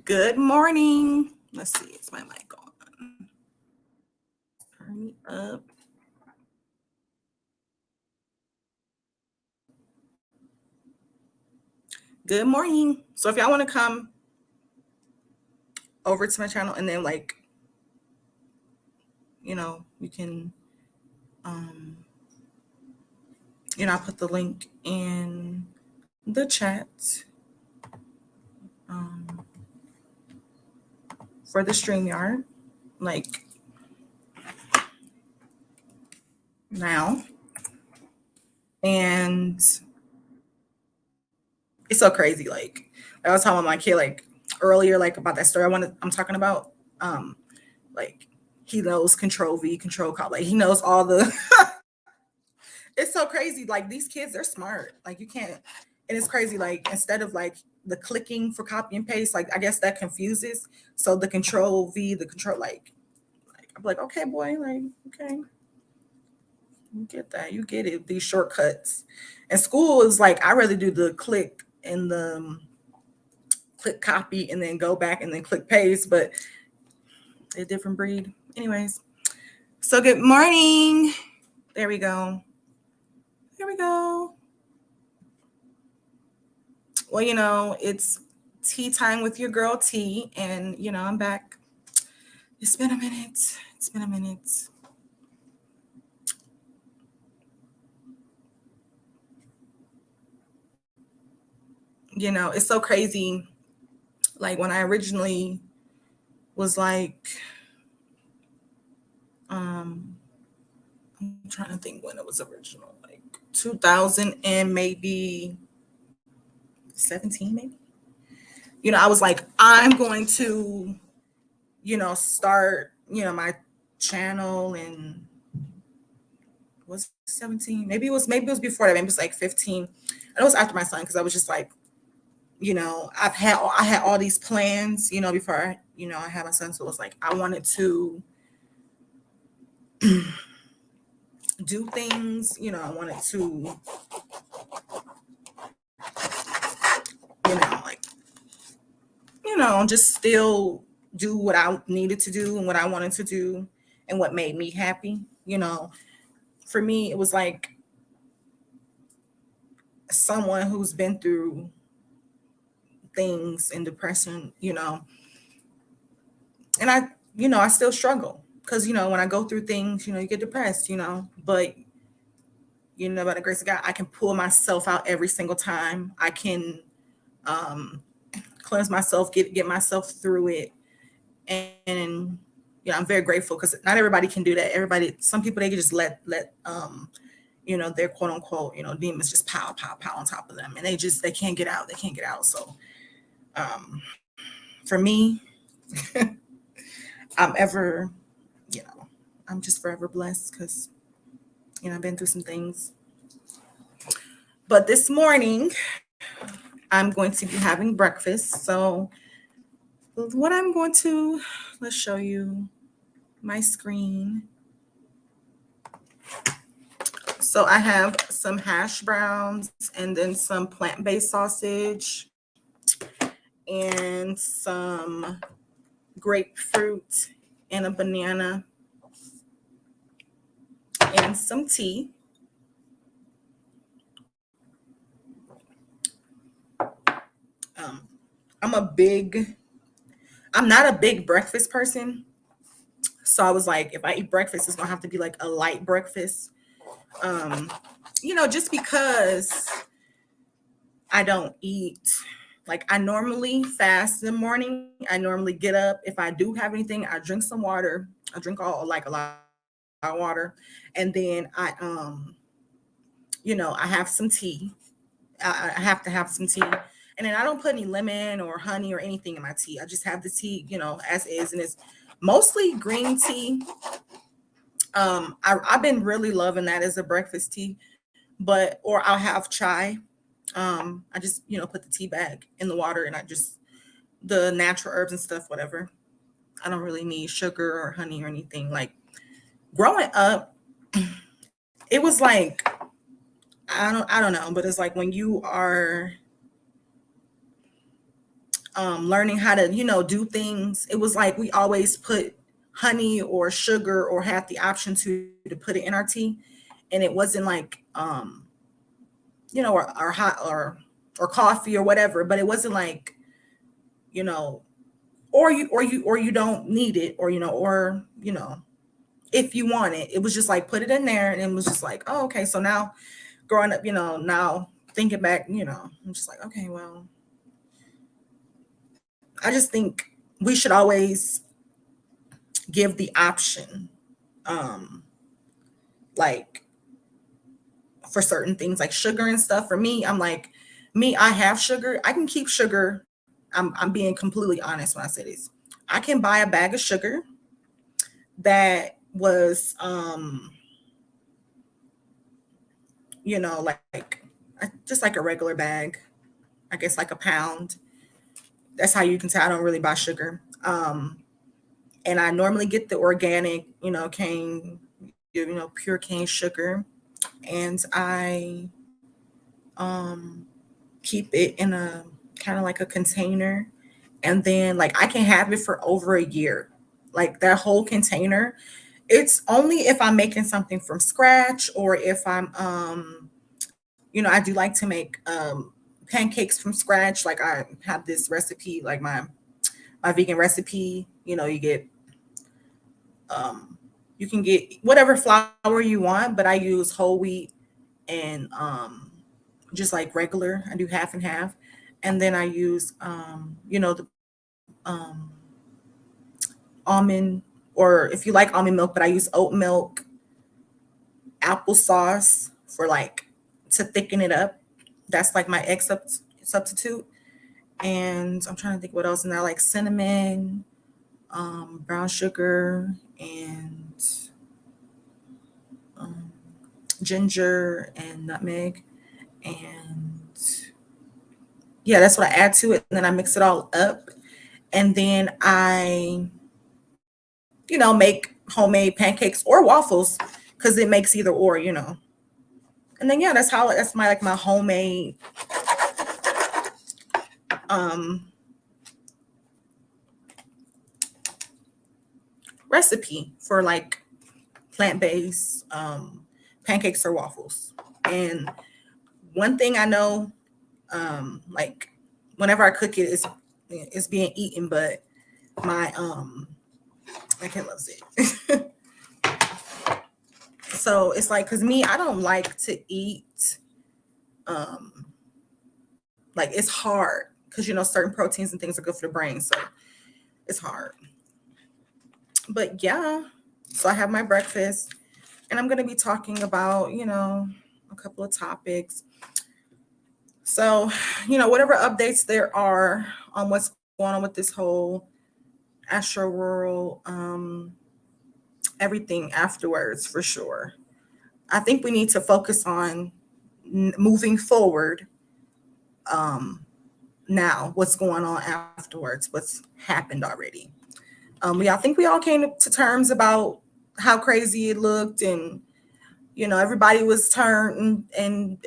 Good morning. Let's see, is my mic on? Turn me up. Good morning. So if y'all want to come over to my channel and then you can I'll put the link in the chat for the StreamYard, like now. And it's so crazy. Like I was telling my kid earlier, about that story I'm talking about. Like he knows Control V, Control Call. Like he knows all the it's so crazy. Like these kids, they're smart. Like you can't, and it's crazy. Like instead of the clicking for copy and paste, I guess that confuses. So the Control V, the control, I'm like, okay, boy, okay, you get that, you get it. These shortcuts. And school is I rather do the click and the click copy and then go back and then click paste, but a different breed. Anyways, so good morning. There we go. Here we go. Well, it's tea time with your girl T, and I'm back. It's been a minute. It's been a minute. It's so crazy. Like when I originally was I'm trying to think when it was original, 2000 and maybe 17, maybe. I was like, I'm going to, start, my channel, and was 17. Maybe it was before that. Maybe it was 15. And it was after my son, because I was just I had all these plans, before I had my son. So it was I wanted to do things, I wanted to, just still do what I needed to do and what I wanted to do and what made me happy. For me, it was someone who's been through things and depression, and I still struggle because, when I go through things, you get depressed, but by the grace of God, I can pull myself out every single time. I can cleanse myself, get myself through it. And I'm very grateful, because not everybody can do that. Some people, they can just let their quote unquote, demons just pow on top of them, and they can't get out. So for me, I'm just forever blessed, because I've been through some things. But this morning I'm going to be having breakfast. So what I'm going to, let's show you my screen. So I have some hash browns, and then some plant-based sausage, and some grapefruit, and a banana, and some tea. I'm not a big breakfast person. So I was like, if I eat breakfast, it's gonna have to be a light breakfast. Just because I don't eat, I normally fast in the morning. I normally get up. If I do have anything, I drink some water. I drink a lot of water. And then I have some tea. I have to have some tea. And then I don't put any lemon or honey or anything in my tea. I just have the tea, as is. And it's mostly green tea. I've been really loving that as a breakfast tea, or I'll have chai. I just, put the tea bag in the water, and the natural herbs and stuff, whatever. I don't really need sugar or honey or anything. Growing up, it was I don't know, but it's when you are, learning how to, do things. It was like we always put honey or sugar or had the option to put it in our tea. And it wasn't like, or hot or coffee or whatever, but it wasn't like, or you don't need it, if you want it. It was just like put it in there, and it was just like, oh, okay. So now growing up, now thinking back, I'm just like, okay, well, I just think we should always give the option, like for certain things like sugar and stuff. For me, I'm like, I have sugar. I can keep sugar. I'm being completely honest when I say this. I can buy a bag of sugar that was, like just like a regular bag, I guess like a pound. That's how you can tell I don't really buy sugar. And I normally get the organic, cane, pure cane sugar. And I keep it in a kind of like a container. And then like I can have it for over a year. Like that whole container. It's only if I'm making something from scratch, or if I'm I do like to make pancakes from scratch. Like I have this recipe, like my vegan recipe. You can get whatever flour you want, but I use whole wheat and just like regular. I do half and half. And then I use the um almond, or if you like almond milk, but I use oat milk, applesauce for like to thicken it up. That's like my egg substitute. And I'm trying to think what else. And I like cinnamon, brown sugar, and um, ginger and nutmeg. And yeah, that's what I add to it. And then I mix it all up. And then I, make homemade pancakes or waffles, because it makes either or. And then yeah, that's my like my homemade recipe for like plant-based pancakes or waffles. And one thing I know, like whenever I cook it, it's being eaten, but my kid loves it. So it's like, because me, I don't like to eat, like it's hard, because certain proteins and things are good for the brain, so it's hard. But yeah, so I have my breakfast, and I'm going to be talking about a couple of topics. So whatever updates there are on what's going on with this whole Astro World, everything afterwards, for sure. I think we need to focus on moving forward, now, what's going on afterwards, what's happened already. I think we all came to terms about how crazy it looked, and everybody was turned and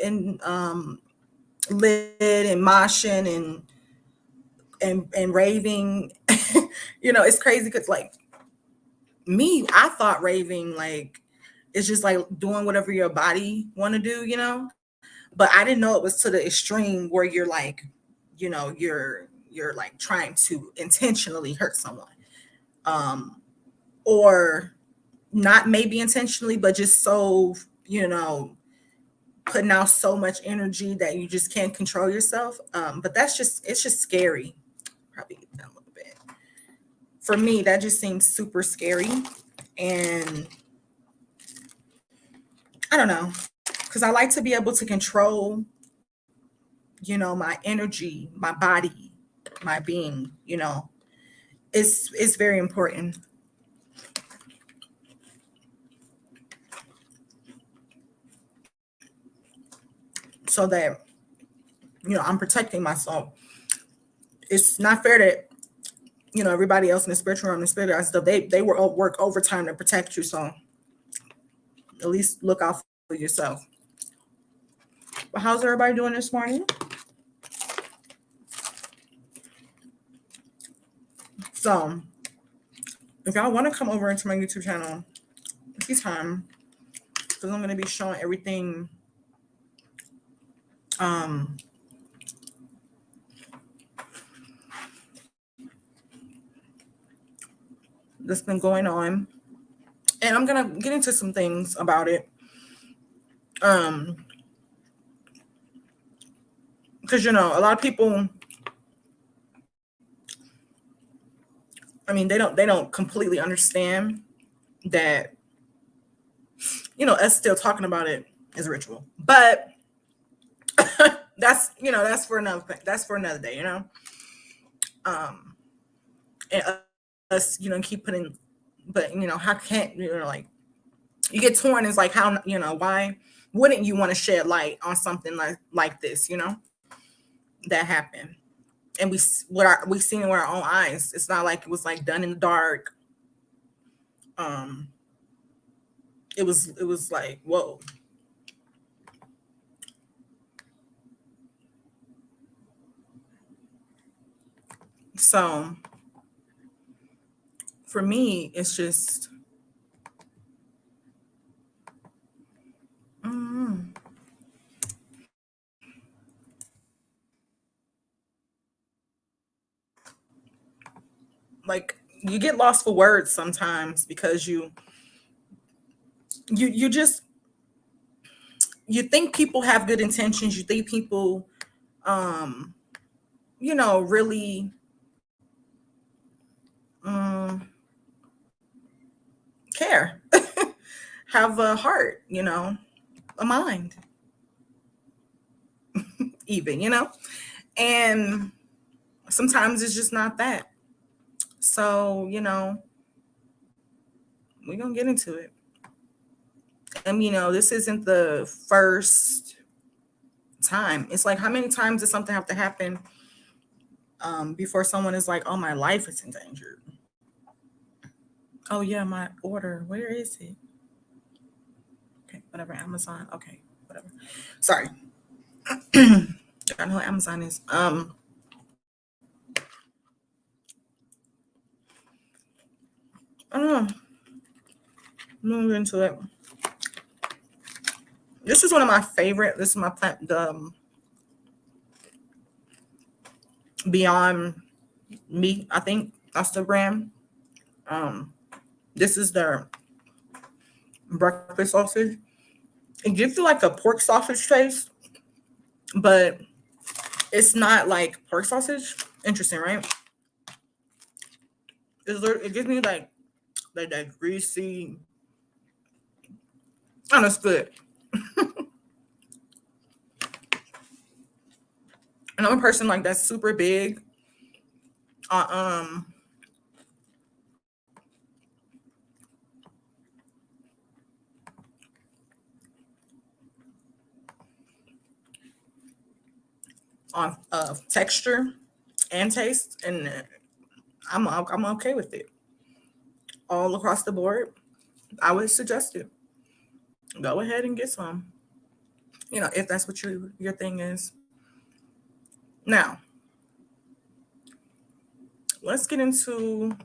lit and moshing and raving. It's crazy because like me, I thought raving like it's just like doing whatever your body want to do. But I didn't know it was to the extreme where you're like, you're like trying to intentionally hurt someone, or not maybe intentionally, but just so putting out so much energy that you just can't control yourself. But it's just scary. Probably get down a little bit. For me, that just seems super scary. And I don't know, because I like to be able to control, my energy, my body, my being, it's very important. So that, I'm protecting myself. It's not fair that, everybody else in the spiritual realm, the spirit guys stuff, they work overtime to protect you. So at least look out for yourself. But how's everybody doing this morning? So if y'all want to come over into my YouTube channel, it's time, because I'm going to be showing everything that's been going on, and I'm going to get into some things about it. Because, you know, a lot of people, I mean, they don't completely understand that, you know, us still talking about it is a ritual. But that's, you know, that's for another thing. That's for another day, you know. And us, you know, keep putting, but, you know, how can't, you know, like, you get torn is like, how, you know, why wouldn't you want to shed light on something like this, you know, that happened? And we seen it with our own eyes. It's not like it was like done in the dark. It was like, whoa. So for me, it's just like, you get lost for words sometimes, because you just, you think people have good intentions. You think people, you know, really care, have a heart, you know, a mind, even, you know, and sometimes it's just not that. So, you know, we're gonna get into it. And, you know, this isn't the first time. It's like, how many times does something have to happen before someone is like, oh, my life is endangered? Oh yeah, my order, where is it? Okay, whatever, Amazon. Okay, whatever. Sorry. I know what Amazon is. I don't know. Move into it. This is one of my favorite. This is my plant. The Beyond Meat, I think that's the brand. This is their breakfast sausage. It gives you like a pork sausage taste, but it's not like pork sausage. Interesting, right? It gives me like that greasy. Oh, that's good. And I'm a person like that's super big on texture and taste, and I'm okay with it all across the board. I would suggest it. Go ahead and get some. You know, if that's what your thing is. Now, let's get into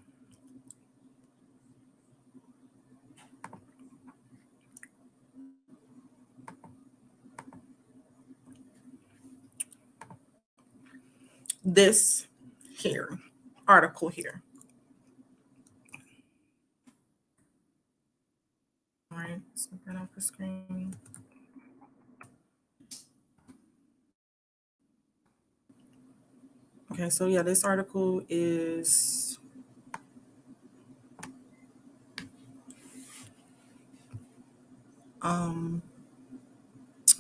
this here article here. All right, let's get that off the screen. Okay, so yeah, this article is I'm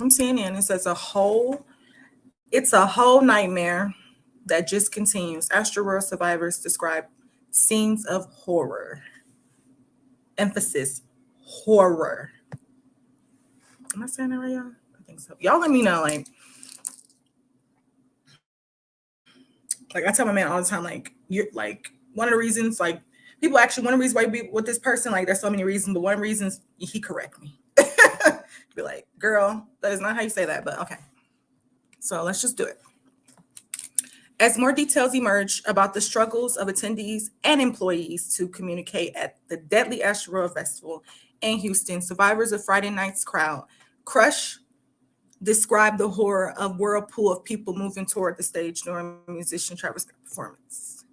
seeing it, and it says it's a whole nightmare that just continues. Asteroid survivors describe scenes of horror. Emphasis, horror. Am I saying that right, y'all? I think so. Y'all let me know, like I tell my man all the time, like, you're like, one of the reasons, like, people actually, one of the reasons why you be with this person, like, there's so many reasons, but one of the reasons he correct me. Be like, girl, that is not how you say that, but okay. So let's just do it. As more details emerge about the struggles of attendees and employees to communicate at the deadly Asteroid Festival in Houston, survivors of Friday night's crowd crush described the horror of whirlpool of people moving toward the stage during musician Travis Scott's performance.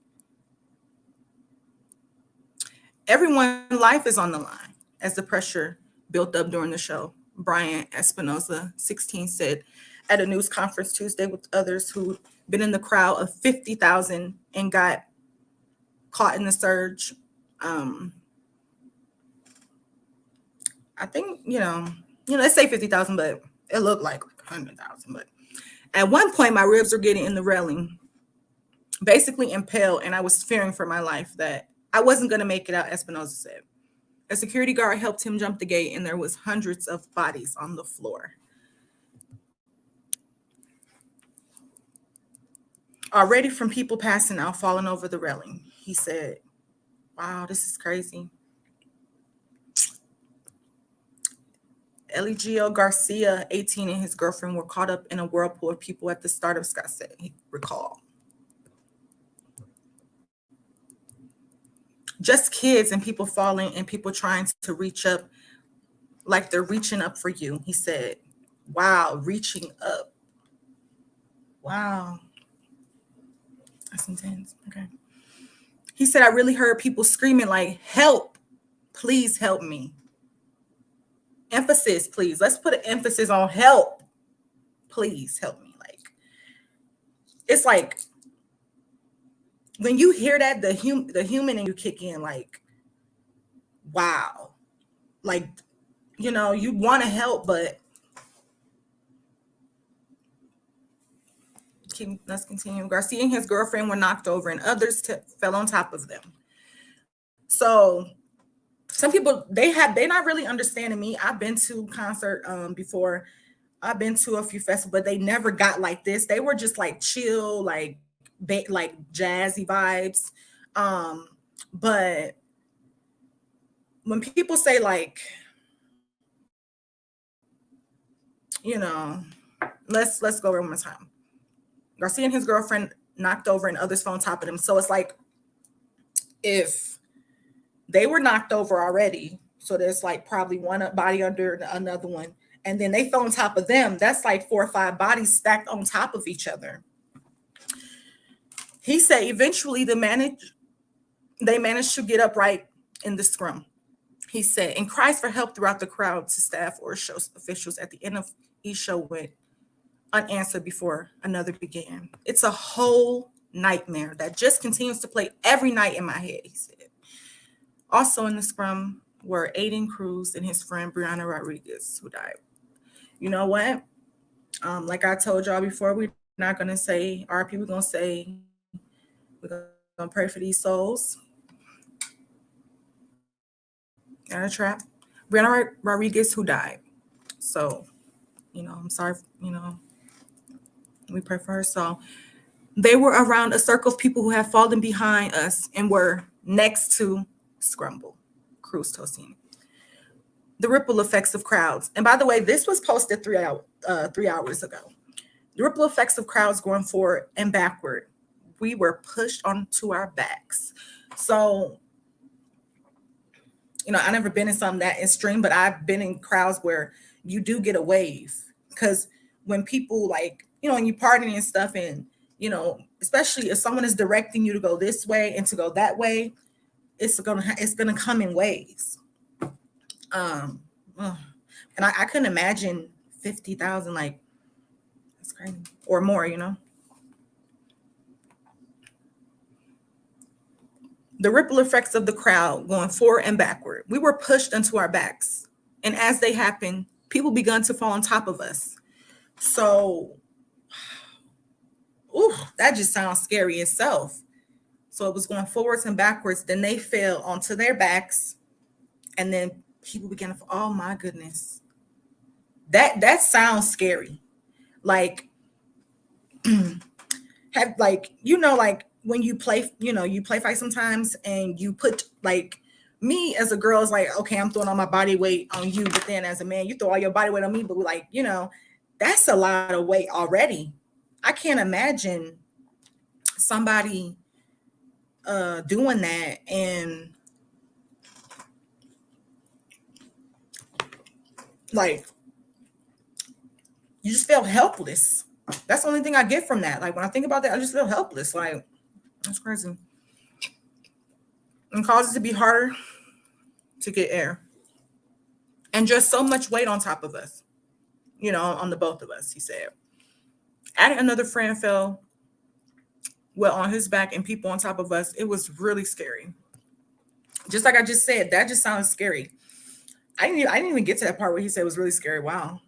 Everyone's life is on the line as the pressure built up during the show, Brian Espinoza, 16, said at a news conference Tuesday with others who'd been in the crowd of 50,000 and got caught in the surge. I think, let's say 50,000, but it looked like 100,000. But at one point, my ribs were getting in the railing, basically impaled, and I was fearing for my life that I wasn't going to make it out, Espinoza said. A security guard helped him jump the gate, and there was hundreds of bodies on the floor. Already from people passing out, falling over the railing, he said, wow, this is crazy. Eligio Garcia, 18, and his girlfriend were caught up in a whirlpool of people at the start of Scott said, he recalled. Just kids and people falling and people trying to reach up like they're reaching up for you, he said. Wow, reaching up. Wow. That's intense. Okay. He said, I really heard people screaming like, help, please help me. Emphasis, please. Let's put an emphasis on help. Please help me. Like, it's like when you hear that, the human in you kick in, like, wow. Like, you want to help, but let's continue. Garcia and his girlfriend were knocked over and others fell on top of them. So some people, they're not really understanding me. I've been to concert before. I've been to a few festivals, but they never got like this. They were just like chill, like jazzy vibes. But when people say like, let's go over one more time. Garcia and his girlfriend knocked over and others fell on top of them. So it's like if they were knocked over already, so there's like probably one body under another one, and then they fell on top of them, that's like 4 or 5 bodies stacked on top of each other. He said eventually they managed to get upright in the scrum. He said, and cries for help throughout the crowd to staff or show officials at the end of each show went unanswered before another began. It's a whole nightmare that just continues to play every night in my head, he said. Also in the scrum were Aiden Cruz and his friend Brianna Rodriguez, who died. You know what? Like I told y'all before, we're not going to say RP. We're going to say we're going to pray for these souls. In a trap. Brianna Rodriguez, who died. So, I'm sorry, we pray for her. So they were around a circle of people who have fallen behind us and were next to Scrumble, Cruz Tosin. The ripple effects of crowds. And by the way, this was posted 3 hours ago. The ripple effects of crowds going forward and backward. We were pushed onto our backs. So, I've never been in something that extreme, but I've been in crowds where you do get a wave. Because when people when you partying and stuff, and, especially if someone is directing you to go this way and to go that way, it's gonna come in waves. And I couldn't imagine 50,000, like, that's crazy, or more, The ripple effects of the crowd going forward and backward. We were pushed into our backs. And as they happened, people began to fall on top of us. So, that just sounds scary itself. So it was going forwards and backwards. Then they fell onto their backs. And then people began to, oh my goodness. That sounds scary. Like, when you play, you play fight sometimes and you put, like, me as a girl is like, okay, I'm throwing all my body weight on you. But then as a man, you throw all your body weight on me. But that's a lot of weight already. I can't imagine somebody doing that, and like you just feel helpless. That's the only thing I get from that. Like when I think about that, I just feel helpless. Like that's crazy. And causes it to be harder to get air. And just so much weight on top of us, on the both of us, he said. Adding another friend fell well on his back and people on top of us. It was really scary. Just like I just said, that just sounds scary. I didn't even get to that part where he said it was really scary. Wow.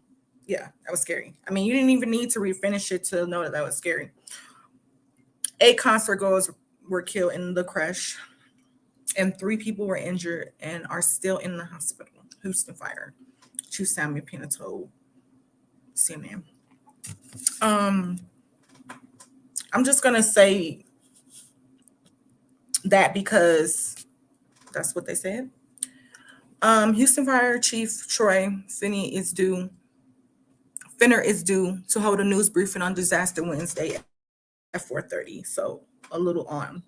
Yeah, that was scary. I mean, you didn't even need to refinish it to know that was scary. 8 concert goers were killed in the crash, and 3 people were injured and are still in the hospital. Houston Fire. Chief Samuel Pena told CNN. I'm just gonna say that because that's what they said. Houston Fire Chief Troy Finner is due to hold a news briefing on disaster Wednesday at 4:30. So a little on,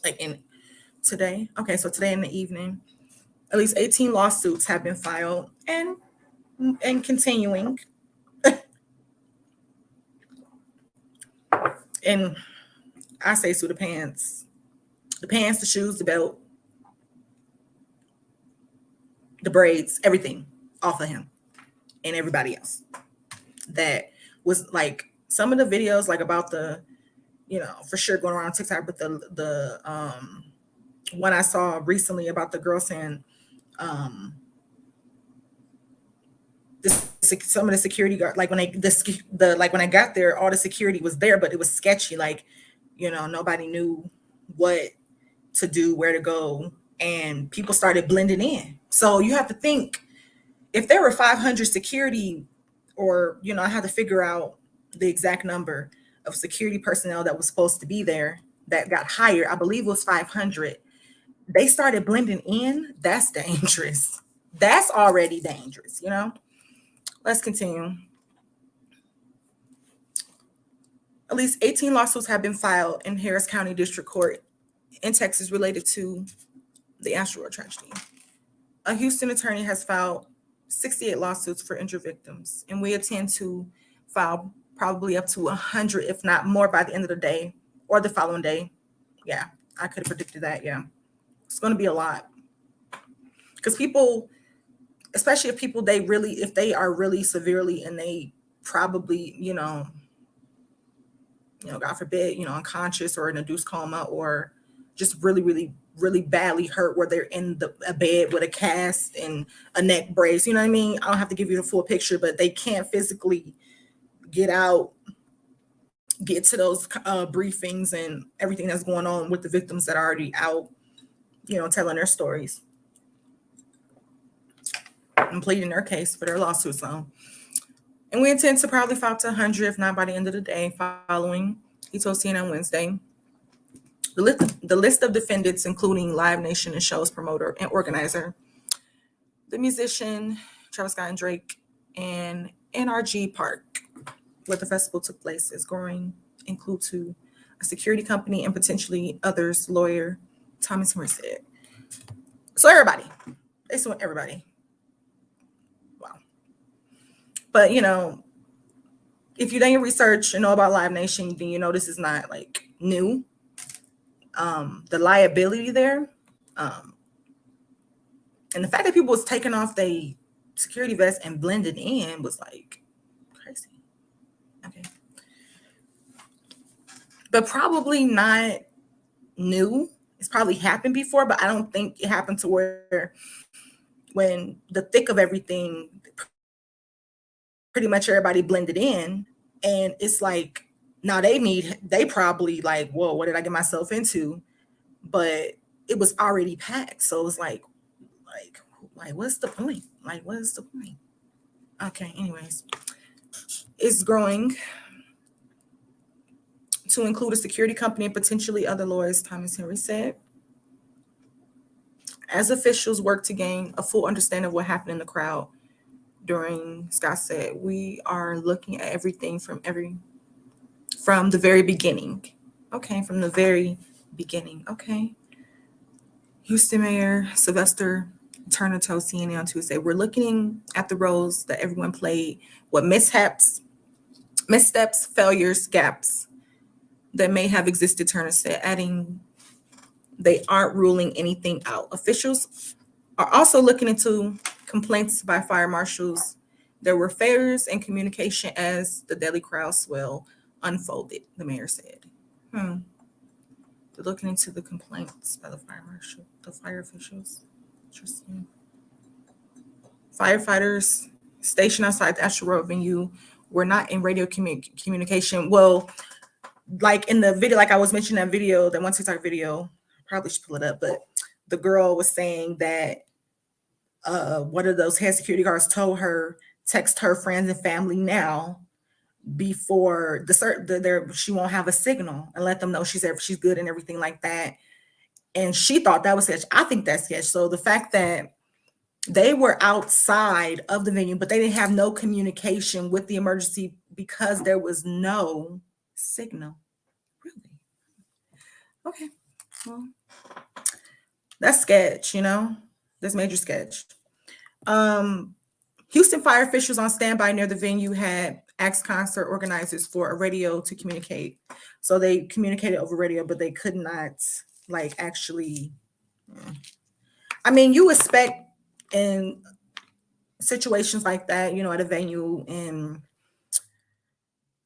like in today. Okay, so today in the evening, at least 18 lawsuits have been filed and continuing. And I say so the pants, the shoes, the belt, the braids, everything off of him and everybody else. That was like some of the videos, like about the, for sure going around TikTok, but the one I saw recently about the girl saying, some of the security guard, like when when I got there, all the security was there, but it was sketchy. Like, nobody knew what to do, where to go, and people started blending in. So you have to think, if there were 500 security, or I had to figure out the exact number of security personnel that was supposed to be there that got hired. I believe it was 500. They started blending in. That's dangerous. That's already dangerous, Let's continue. At least 18 lawsuits have been filed in Harris County District Court in Texas related to the asteroid tragedy. A Houston attorney has filed 68 lawsuits for injured victims, and we intend to file probably up to 100, if not more, by the end of the day or the following day. Yeah, I could have predicted that. Yeah, it's going to be a lot, because people, especially if they are really severely, and they probably, God forbid, unconscious or in a induced coma, or just really, really, really badly hurt, where they're in a bed with a cast and a neck brace. You know what I mean? I don't have to give you the full picture, but they can't physically get to those briefings and everything that's going on with the victims that are already out, telling their stories and pleading their case for their lawsuits. So, and we intend to probably file to 100, if not by the end of the day following. He told CNN Wednesday. The list of defendants, including Live Nation and show's promoter and organizer, the musician Travis Scott and Drake, and NRG Park, where the festival took place, is going include to a security company and potentially others, lawyer Thomas Henry said. So everybody, they sued everybody. Wow. But if you done your research and know about Live Nation, then this is not like new. The liability there, and the fact that people was taking off their security vest and blending in was like crazy. Okay, but probably not new. It's probably happened before, but I don't think it happened to where, when the thick of everything, pretty much everybody blended in, and it's like, now they probably like, whoa, what did I get myself into? But it was already packed. So it was like, what's the point? Like, what is the point? Okay, anyways. It's growing to include a security company and potentially other lawyers, Thomas Henry said. As officials work to gain a full understanding of what happened in the crowd during, Scott said, we are looking at everything from the very beginning. Okay, from the very beginning. Okay. Houston Mayor Sylvester Turner told CNN on Tuesday, "We're looking at the roles that everyone played, what missteps, failures, gaps that may have existed," Turner said, adding, "They aren't ruling anything out. Officials are also looking into complaints by fire marshals. There were failures in communication as the deadly crowd swell unfolded," the mayor said. Hmm. They're looking into the complaints by the fire officials. Interesting. Firefighters stationed outside the Astro Road venue were not in radio communication. Well, like in the video, like I was mentioning that video, that one TikTok video, probably should pull it up, but the girl was saying that one of those head security guards told her, text her friends and family now before she won't have a signal, and let them know she's good and everything like that. And she thought that was sketch. I think that's sketch. So the fact that they were outside of the venue, but they didn't have no communication with the emergency because there was no signal. Really? Okay. Well, that's sketch, That's major sketch. Houston fire officials on standby near the venue had asked concert organizers for a radio to communicate. So they communicated over radio, but they could not actually. I mean, you expect in situations like that, at a venue and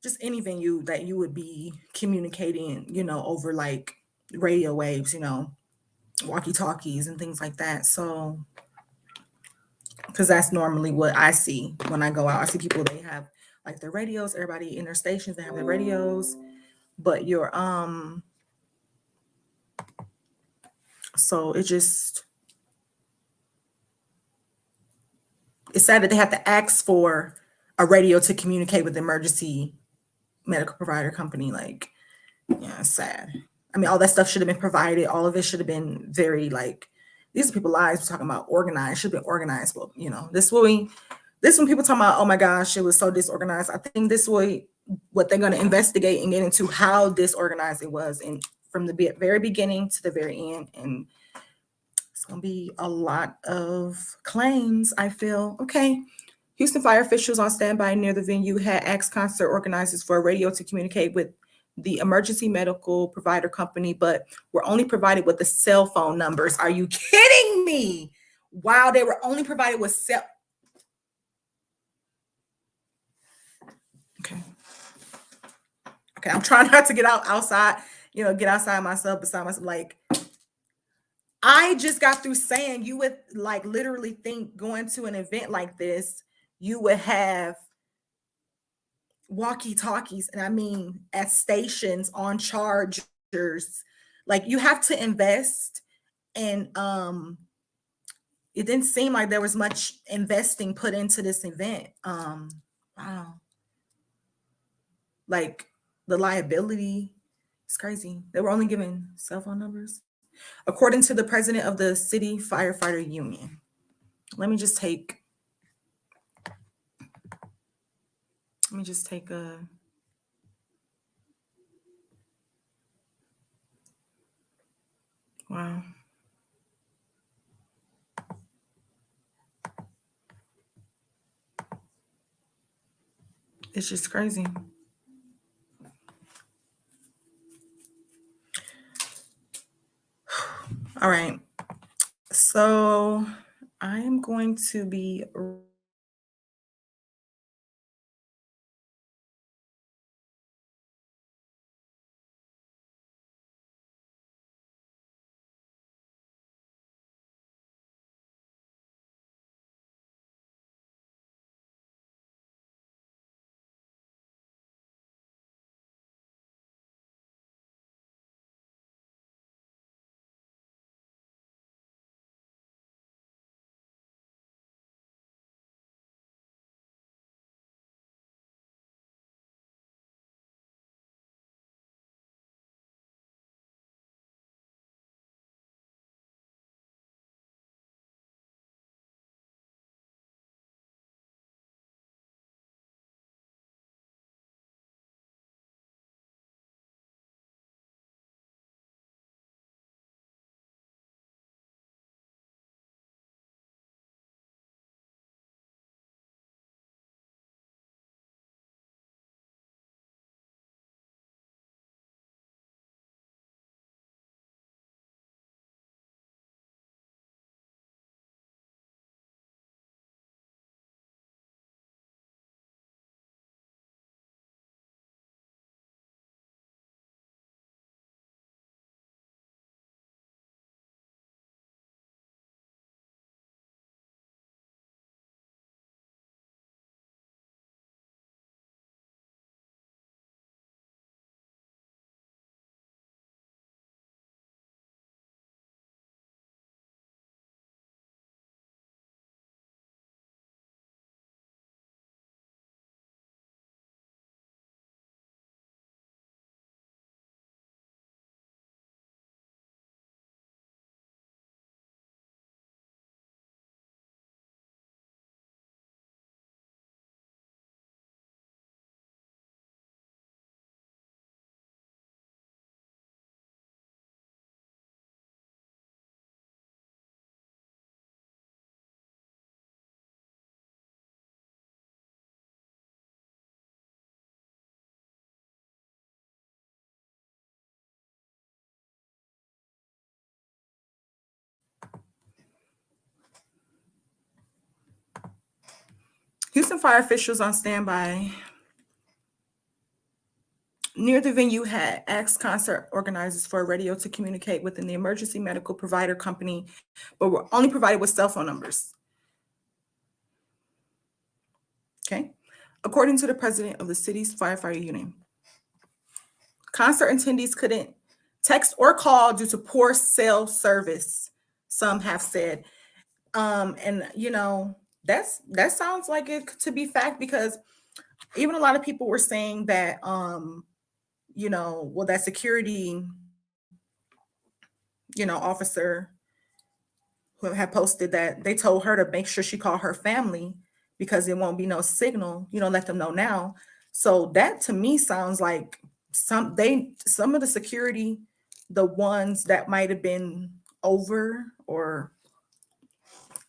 just any venue, that you would be communicating, over radio waves, walkie talkies and things like that. So, because that's normally what I see when I go out. I see people, they have their radios, everybody in their stations, they have their radios, but so it's sad that they have to ask for a radio to communicate with the emergency medical provider company. It's sad. I mean, all that stuff should have been provided. All of it should have been very these are people's lives. We're talking about organized. Should have been organized. Well, this when people talking about, oh my gosh, it was so disorganized. I think this way, what they're going to investigate and get into how disorganized it was, and from the very beginning to the very end. And it's going to be a lot of claims, I feel. Okay. Houston fire officials on standby near the venue had asked concert organizers for a radio to communicate with the emergency medical provider company, but were only provided with the cell phone numbers. Are you kidding me? Wow, they were only provided with Okay. Okay, I'm trying not to get outside, get outside myself, beside myself. I just got through saying you would literally think going to an event like this, you would have walkie talkies, and I mean at stations, on chargers. You have to invest, and it didn't seem like there was much investing put into this event. Wow. The liability is crazy. They were only given cell phone numbers, according to the president of the city firefighter union. Let me just take a wow. It's just crazy. All right. So I am going to be Police and fire officials on standby near the venue had asked concert organizers for a radio to communicate with the emergency medical provider company, but were only provided with cell phone numbers. Okay. According to the president of the city's firefighter union, concert attendees couldn't text or call due to poor cell service, some have said. And that sounds like it to be fact, because even a lot of people were saying that that security officer who had posted that they told her to make sure she called her family because there won't be no signal, let them know now. So that to me sounds like some of the security, the ones that might have been over or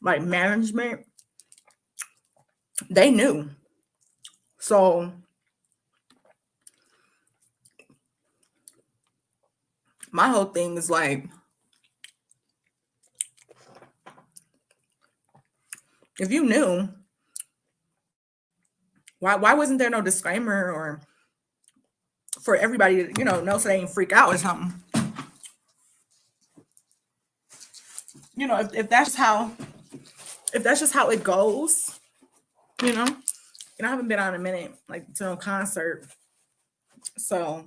like management, they knew. So my whole thing is like, if you knew, why wasn't there no disclaimer or for everybody to know so they didn't freak out or something? If that's just how it goes, I haven't been on a minute like to a concert. So,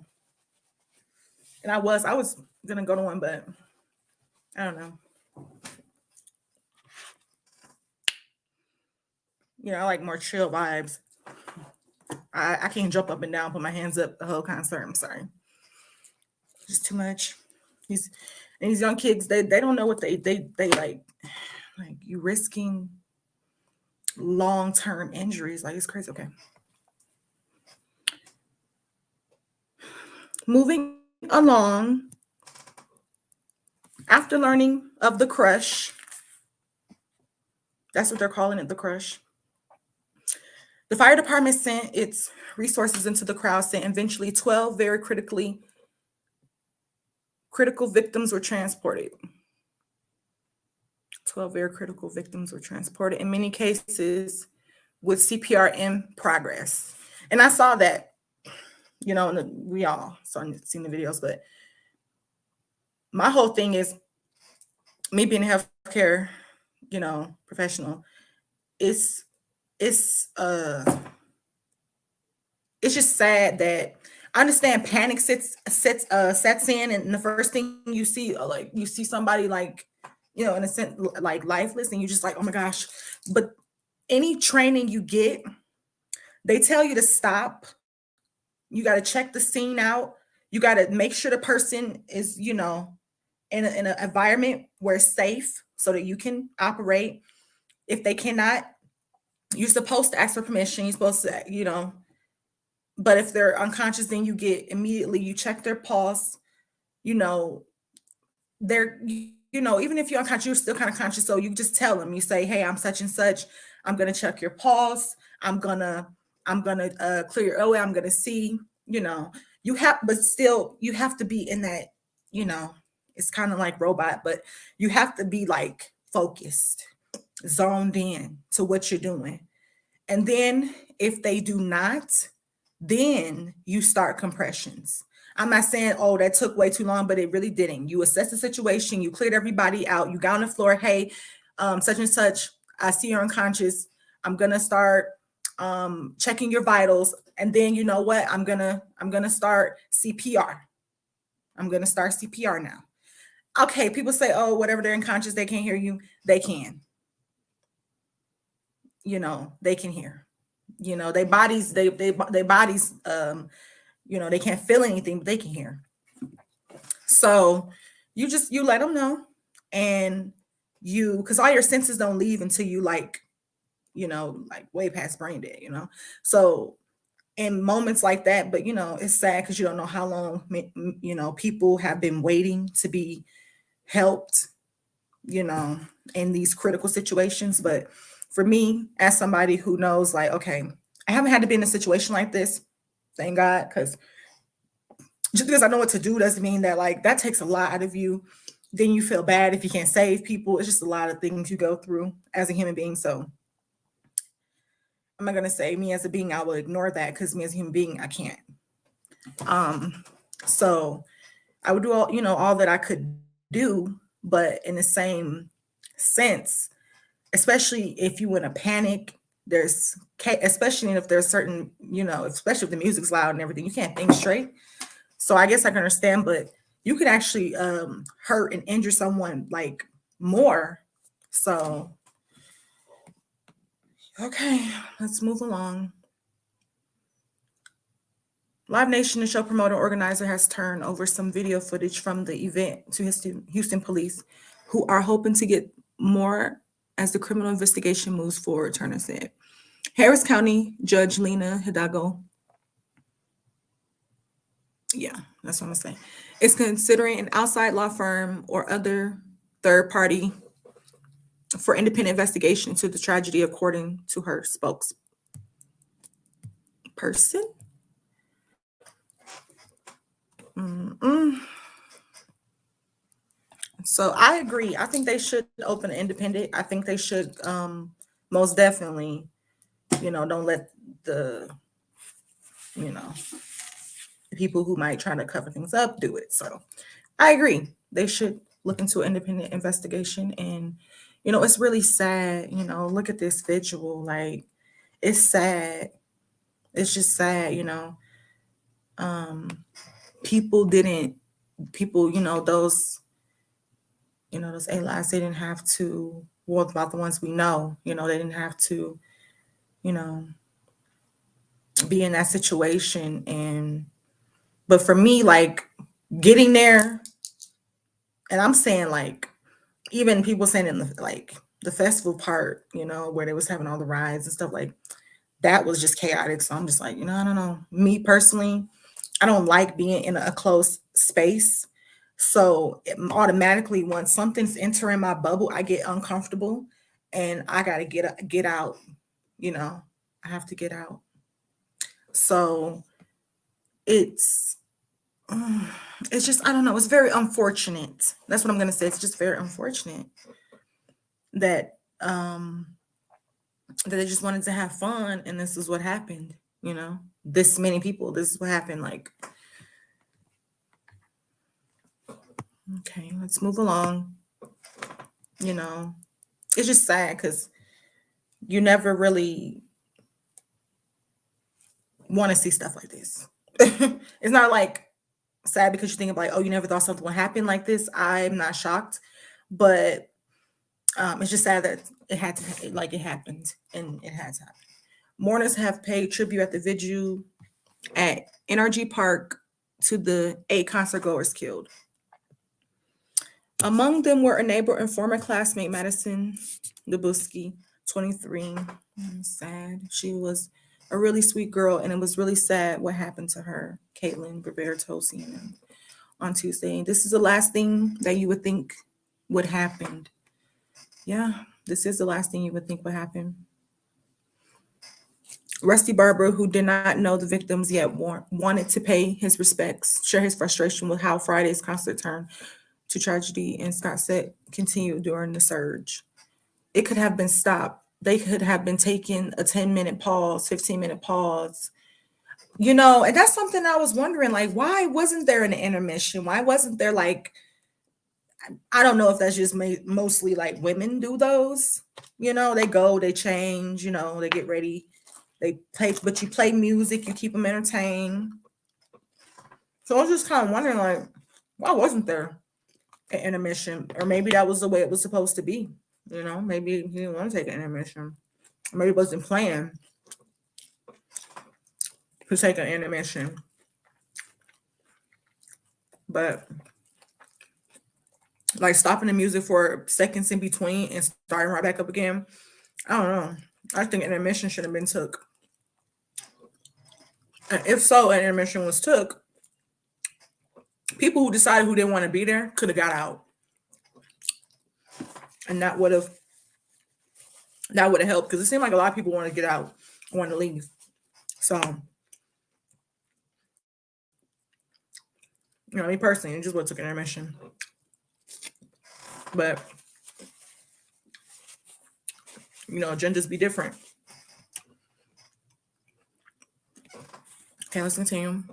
and I was gonna go to one, but I don't know. I like more chill vibes. I can't jump up and down, put my hands up the whole concert. I'm sorry. Just too much. These young kids, they don't know what they like you risking long-term injuries. Like, it's crazy. Okay. Moving along, after learning of the crush, that's what they're calling it, the crush, the fire department sent its resources into the crowd scene. Eventually, 12 very critical victims were transported. 12 very critical victims were transported, in many cases with CPR in progress. And I saw that, we all seen the videos, but my whole thing is, me being a healthcare, professional, it's just sad that I understand panic sets in, and the first thing you see, you see somebody like, in a sense, like lifeless, and you're just like, oh my gosh. But any training you get, they tell you to stop. You got to check the scene out. You got to make sure the person is, in an environment where it's safe so that you can operate. If they cannot, you're supposed to ask for permission. You're supposed to, but if they're unconscious, then you check their pulse, they're, even if you're unconscious, you're still kind of conscious. So you just tell them, you say, hey, I'm such and such. I'm going to check your pulse. I'm going to clear your airway. I'm going to see, but still you have to be in that, it's kind of like robot, but you have to be like focused, zoned in to what you're doing. And then if they do not, then you start compressions. I'm not saying, oh, that took way too long, but it really didn't. You assess the situation, you cleared everybody out, you got on the floor, hey, such and such, I see you're unconscious. I'm gonna start checking your vitals, and then you know what? I'm gonna start CPR. I'm gonna start CPR now. Okay, people say, oh, whatever, they're unconscious, they can't hear you. They can. They can hear. Their bodies, they bodies, they can't feel anything, but they can hear. So you let them know, and because all your senses don't leave until you like way past brain dead, So in moments like that, but it's sad because you don't know how long, people have been waiting to be helped, in these critical situations. But for me, as somebody who knows, like, okay, I haven't had to be in a situation like this, thank God, because just because I know what to do doesn't mean that like that takes a lot out of you. Then you feel bad if you can't save people. It's just a lot of things you go through as a human being. So I'm not gonna say me as a being, I will ignore that because me as a human being, I can't. So I would do all, all that I could do, but in the same sense, especially if you in a panic, especially if there's certain, especially if the music's loud and everything, you can't think straight. So I guess I can understand, but you could actually hurt and injure someone like more. So, okay, let's move along. Live Nation, the show promoter organizer, has turned over some video footage from the event to Houston police, who are hoping to get more as the criminal investigation moves forward, Turner said. Harris County Judge Lena Hidalgo, yeah, that's what I'm saying, is considering an outside law firm or other third party for independent investigation into the tragedy, according to her spokesperson. So I agree. I think they should open an independent. I think they should most definitely, don't let the, the people who might try to cover things up do it. So I agree. They should look into an independent investigation. And, it's really sad, look at this visual. Like, it's sad. It's just sad, people, those allies, they didn't have to, well, about the ones we know, they didn't have to, be in that situation. But for me, like, getting there, and I'm saying, like, even people saying in the festival part, where they was having all the rides and stuff, like, that was just chaotic. So I'm just like, I don't know. Me personally, I don't like being in a closed space. So automatically, once something's entering my bubble, I get uncomfortable, and I gotta get out. I have to get out. So it's just, I don't know. It's very unfortunate. That's what I'm gonna say. It's just very unfortunate that that they just wanted to have fun, and this is what happened. This many people. This is what happened. Like, okay, let's move along. It's just sad because you never really want to see stuff like this. It's not like sad because you think of like, oh, you never thought something would happen like this. I'm not shocked, but it's just sad that it happened, and it has happened. Mourners have paid tribute at the vigil at NRG Park to the 8 concert goers killed. Among them were a neighbor and former classmate, Madison Gabuski, 23. Sad. She was a really sweet girl, and it was really sad what happened to her, Caitlin Rivera told CNN on Tuesday. This is the last thing that you would think would happen. Yeah, this is the last thing you would think would happen. Rusty Barber, who did not know the victims yet, wanted to pay his respects, share his frustration with how Friday's concert turned to tragedy, and Scott said continued during the surge. It could have been stopped. They could have been taking a 10-minute pause, 15-minute pause. And that's something I was wondering, like, why wasn't there an intermission? Why wasn't there, like, I don't know if that's just mostly like women do those. They go, they change, they get ready, they play, but you play music, you keep them entertained. So I was just kind of wondering, like, why wasn't there an intermission? Or maybe that was the way it was supposed to be. Maybe he didn't want to take an intermission. Maybe he wasn't planning to take an intermission. But like stopping the music for seconds in between and starting right back up again, I don't know. I think an intermission should have been took. And if so, an intermission was took, people who decided who didn't want to be there could have got out. And that would have helped, because it seemed like a lot of people want to get out, want to leave. So, me personally, it just would have took an intermission. But, agendas be different. Okay, let's continue.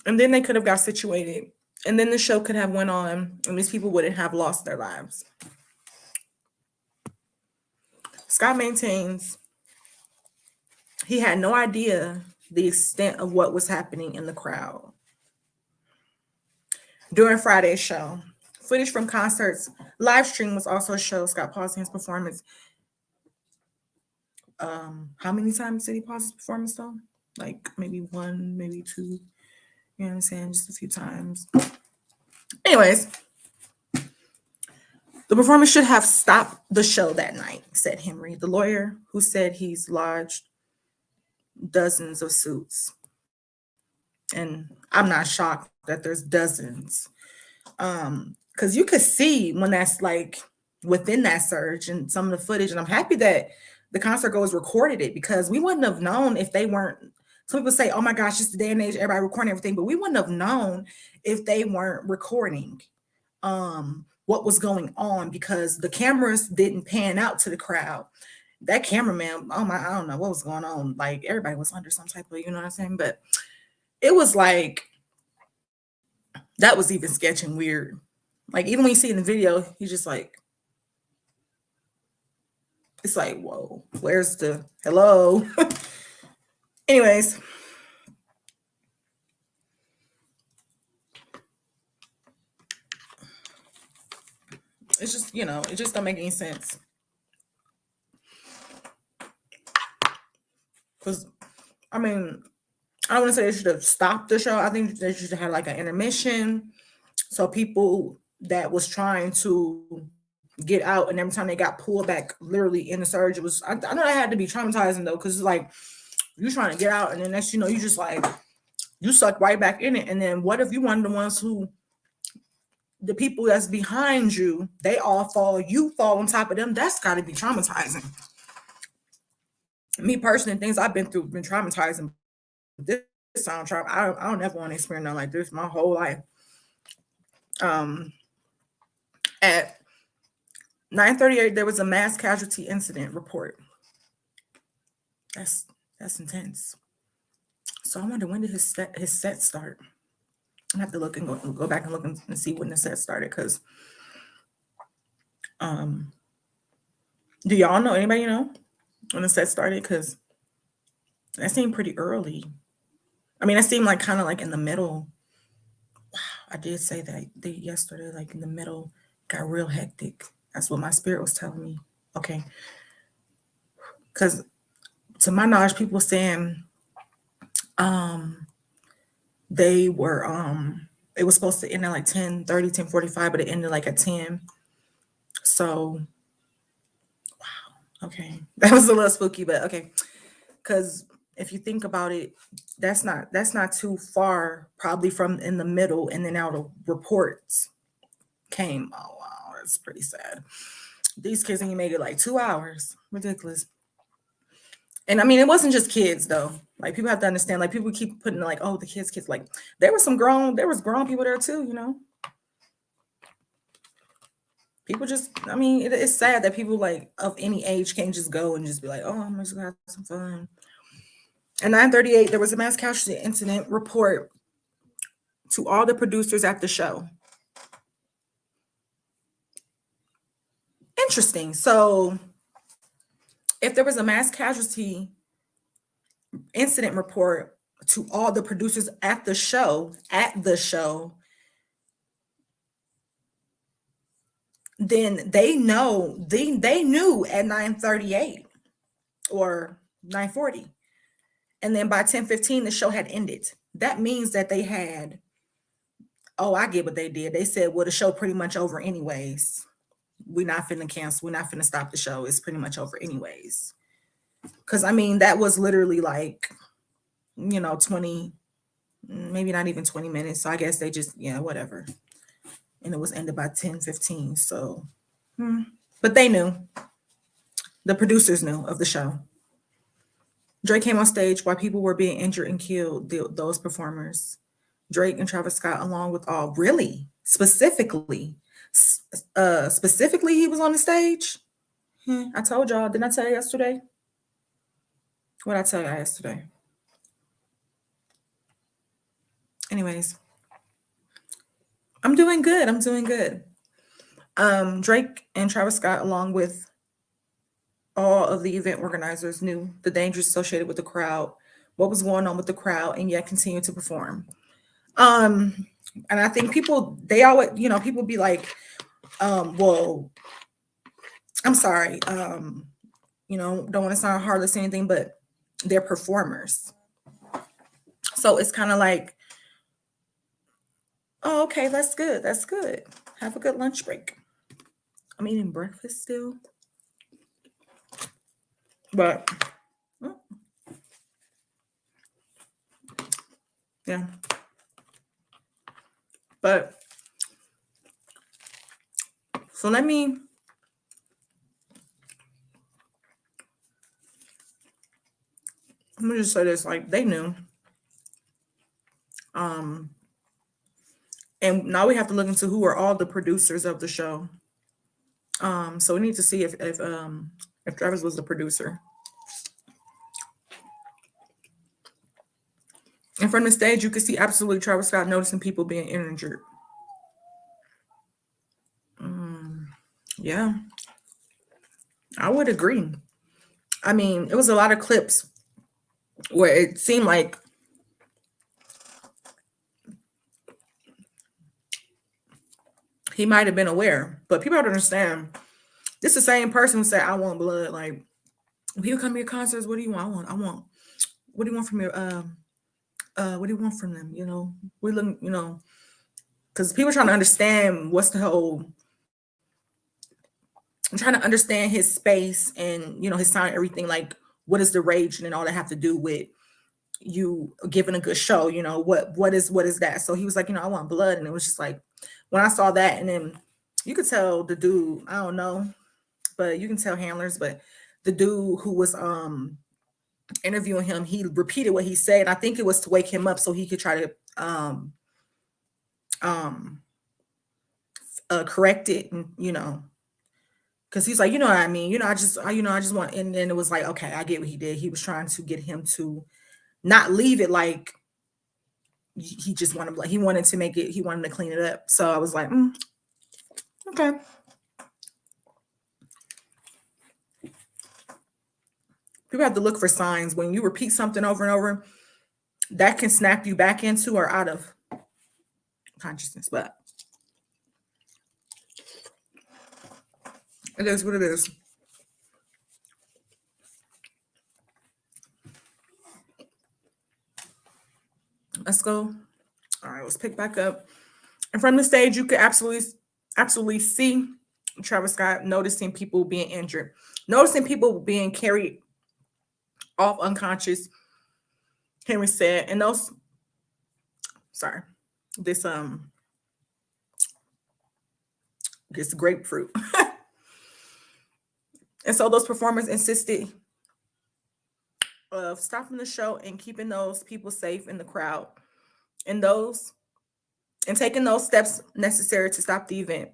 And then they could have got situated. And then the show could have went on and these people wouldn't have lost their lives. Scott maintains he had no idea the extent of what was happening in the crowd. During Friday's show, footage from concerts live stream was also shown Scott pausing his performance. How many times did he pause his performance though? Like maybe one, maybe two. You know what I'm saying? Just a few times. Anyways, the performance should have stopped the show that night, said Henry, the lawyer who said he's lodged dozens of suits. And I'm not shocked that there's dozens. Because you could see when that's like within that surge and some of the footage. And I'm happy that the concert goers recorded it because we wouldn't have known if they weren't. Some people say, oh my gosh, it's the day and age, everybody recording everything, but we wouldn't have known if they weren't recording what was going on because the cameras didn't pan out to the crowd. That cameraman, oh my, I don't know what was going on. Like everybody was under some type of, you know what I'm saying? But it was like, that was even sketchy and weird. Like even when you see in the video, he's just like, it's like, whoa, where's the hello? Anyways. It's just, you know, it just don't make any sense. Because, I mean, I don't want to say they should have stopped the show. I think they should have had like an intermission. So people that was trying to get out and every time they got pulled back literally in the surge, it was, I know that had to be traumatizing though, because it's like, you're trying to get out and then next, you know, you just like, you suck right back in it. And then what if you one of the ones who, the people that's behind you, they all fall, you fall on top of them. That's got to be traumatizing. Me personally, things I've been through been traumatizing. This soundtrack, I don't ever want to experience nothing like this my whole life. At 9:38, there was a mass casualty incident report. That's intense. So I wonder when did his set start? I have to look and go back and look and see when the set started because do y'all know, anybody know when the set started? Because that seemed pretty early. I mean, that seemed like kind of like in the middle. Wow, I did say that yesterday, like in the middle, got real hectic. That's what my spirit was telling me. Okay. Because to my knowledge, people saying they were it was supposed to end at like 10:30, 10:45, but it ended like at 10. So wow, okay. That was a little spooky, but okay. Because if you think about it, that's not too far, probably from in the middle, and then out of reports came. Oh wow, that's pretty sad. These kids only made it like 2 hours. Ridiculous. And I mean, it wasn't just kids though. Like people have to understand, like people keep putting like, oh, the kids, like there was grown people there too, you know. People just, I mean, it's sad that people like of any age can't just go and just be like, oh, I'm just gonna have some fun. At 9:38, there was a mass casualty incident report to all the producers at the show. Interesting. So if there was a mass casualty incident report to all the producers at the show, then they knew at 9:38 or 9:40. And then by 10:15, the show had ended. That means that they had, oh, I get what they did. They said, well, the show pretty much over anyways. We're not finna cancel. We're not finna stop the show. It's pretty much over anyways. Because, I mean, that was literally like, 20, maybe not even 20 minutes. So I guess they just, whatever. And it was ended by 10:15. So, but they knew. The producers knew of the show. Drake came on stage while people were being injured and killed, those performers. Drake and Travis Scott, along with all, really, specifically, he was on the stage. I told y'all, didn't I tell you yesterday? What I tell you yesterday. Anyways, I'm doing good. I'm doing good. Drake and Travis Scott, along with all of the event organizers, knew the dangers associated with the crowd, what was going on with the crowd, and yet continued to perform. Um, and I think people, they always, people be like, well, I'm sorry, don't want to sound heartless or anything, but they're performers. So it's kind of like, oh, okay, that's good. That's good. Have a good lunch break. I'm eating breakfast still. But yeah. But so let me just say this, like they knew. And now we have to look into who are all the producers of the show. So we need to see if Travis was the producer. And from the stage, you could see absolutely Travis Scott noticing people being injured. Yeah, I would agree. I mean, it was a lot of clips where it seemed like he might have been aware, but people don't understand. This is the same person who said, "I want blood." Like, people come to your concerts, what do you want? I want. What do you want from your what do you want from them? We're looking, because people are trying to understand what's the whole. I'm trying to understand his space and his sound, everything. Like, what is the rage and all that have to do with you giving a good show? What is that? So he was like, I want blood, and it was just like when I saw that, and then you could tell the dude, I don't know, but you can tell handlers, but the dude who was interviewing him, he repeated what he said. I think it was to wake him up so he could try to correct it, and because he's like, what I mean, I just want, and then it was like, okay, I get what he did. He was trying to get him to not leave it like he just wanted, like he wanted to make it, he wanted to clean it up. So I was like, okay. People have to look for signs. When you repeat something over and over, that can snap you back into or out of consciousness. But it is what it is. Let's go. All right, let's pick back up. And from the stage, you could absolutely see Travis Scott noticing people being injured, noticing people being carried off unconscious. Henry said, and this grapefruit. And so those performers insisted of stopping the show and keeping those people safe in the crowd, and taking those steps necessary to stop the event.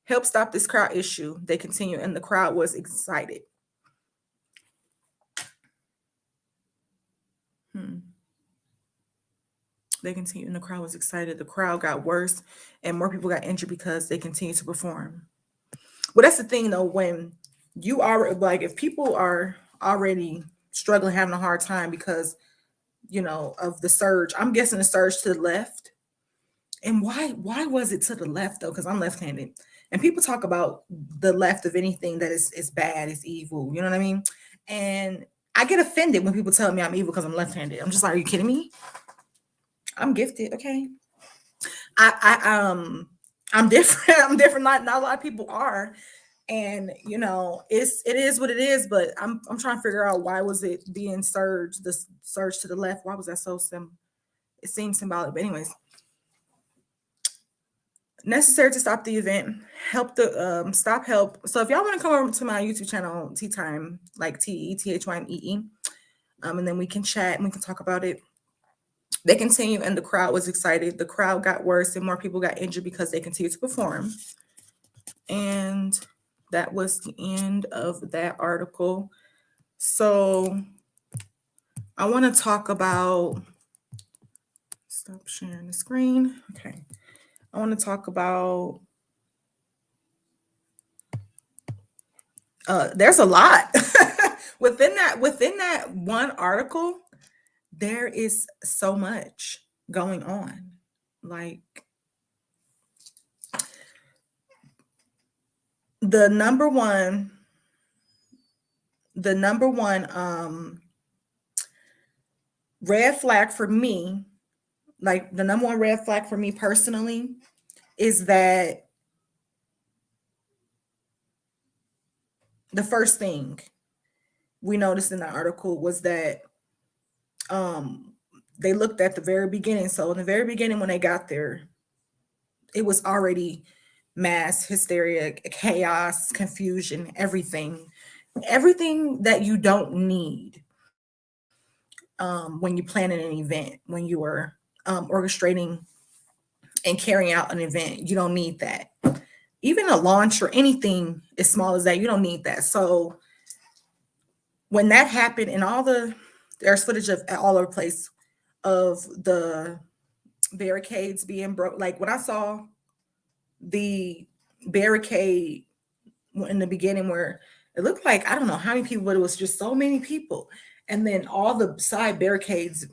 Help stop this crowd issue. They continue, and the crowd was excited. They continue, and the crowd was excited. The crowd got worse, and more people got injured because they continued to perform. Well, that's the thing, though. When you are like, if people are already struggling, having a hard time because of the surge, I'm guessing the surge to the left. And why was it to the left though? Because I'm left-handed, and people talk about the left of anything that is bad, is evil. You know what I mean? And I get offended when people tell me I'm evil because I'm left-handed. I'm just like, are you kidding me? I'm gifted, okay? I'm different. I'm different. Not a lot of people are, and it is what it is. But I'm trying to figure out, why was it being surged? The surge to the left. Why was that so it seems symbolic. But anyways. Necessary to stop the event, help the help. So if y'all want to come over to my YouTube channel, TeeThyme, like TeeThymeE, and then we can chat and we can talk about it. They continue, and the crowd was excited. The crowd got worse, and more people got injured because they continued to perform. And that was the end of that article. So I want to talk about, stop sharing the screen. Okay. I want to talk about, there's a lot within that one article. There is so much going on. Like the number one red flag for me, like the number one red flag for me personally, is that the first thing we noticed in the article was that they looked at the very beginning. So in the very beginning, when they got there, it was already mass hysteria, chaos, confusion, everything that you don't need when you're planning an event, when you are orchestrating and carrying out an event. You don't need that. Even a launch or anything as small as that, you don't need that. So when that happened, and there's footage of all over the place of the barricades being broke. Like when I saw the barricade in the beginning, where it looked like, I don't know how many people, but it was just so many people. And then all the side barricades,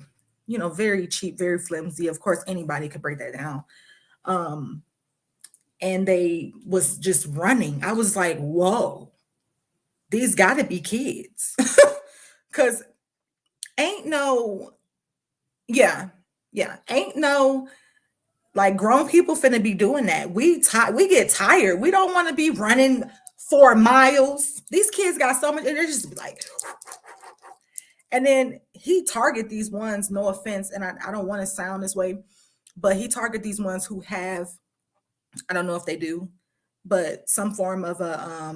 very cheap, very flimsy. Of course, anybody could break that down. And they was just running. I was like, whoa, these got to be kids. Because ain't no, yeah, ain't no, like, grown people finna be doing that. We get tired. We don't want to be running 4 miles. These kids got so much, and they're just like, and then he target these ones, no offense, and I don't want to sound this way, but he target these ones who have, I don't know if they do, but some form of a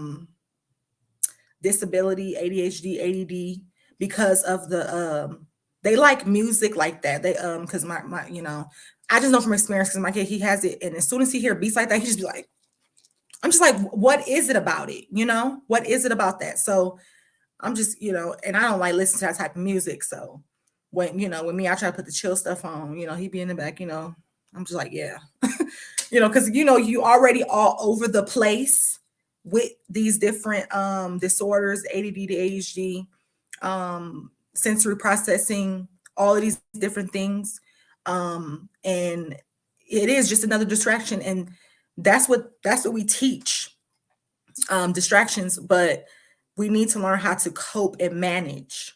disability, ADHD, ADD, because of the they like music like that. They because my I just know from experience, because my kid, he has it, and as soon as he hear beats like that, he just be like, I'm just like, what is it about it? What is it about that? So I'm just, and I don't like listening to that type of music. So when me, I try to put the chill stuff on, he be in the back, I'm just like, yeah, because you already all over the place with these different disorders, ADD to ADHD, sensory processing, all of these different things. And it is just another distraction. And that's what we teach, distractions, but we need to learn how to cope and manage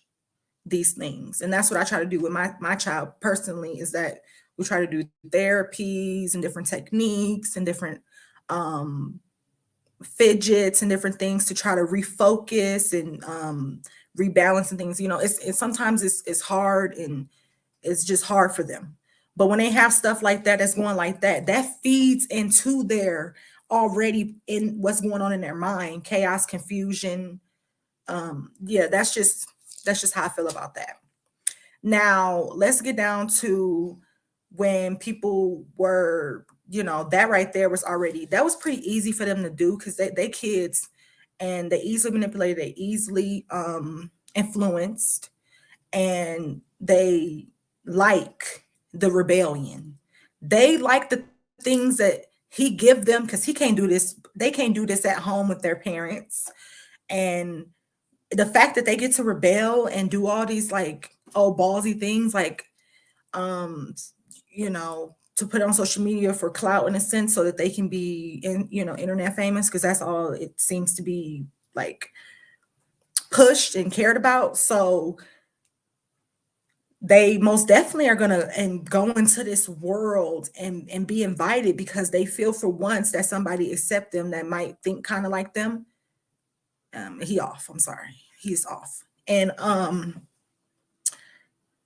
these things. And that's what I try to do with my child personally, is that we try to do therapies and different techniques and different fidgets and different things to try to refocus and rebalance and things. It's sometimes it's hard, and it's just hard for them. But when they have stuff like that that's going like that, that feeds into their already in what's going on in their mind, chaos, confusion. Yeah, that's just how I feel about that. Now, let's get down to when people were, that right there that was pretty easy for them to do, because they kids, and they easily manipulated, they easily influenced, and they like the rebellion. They like the things that he give them, because he can't do this. They can't do this at home with their parents. And the fact that they get to rebel and do all these like ballsy things, like to put on social media for clout, in a sense, so that they can be internet famous, because that's all it seems to be like pushed and cared about. So they most definitely are gonna and go into this world and be invited, because they feel for once that somebody accept them that might think kind of like them. He off. I'm sorry, he's off. And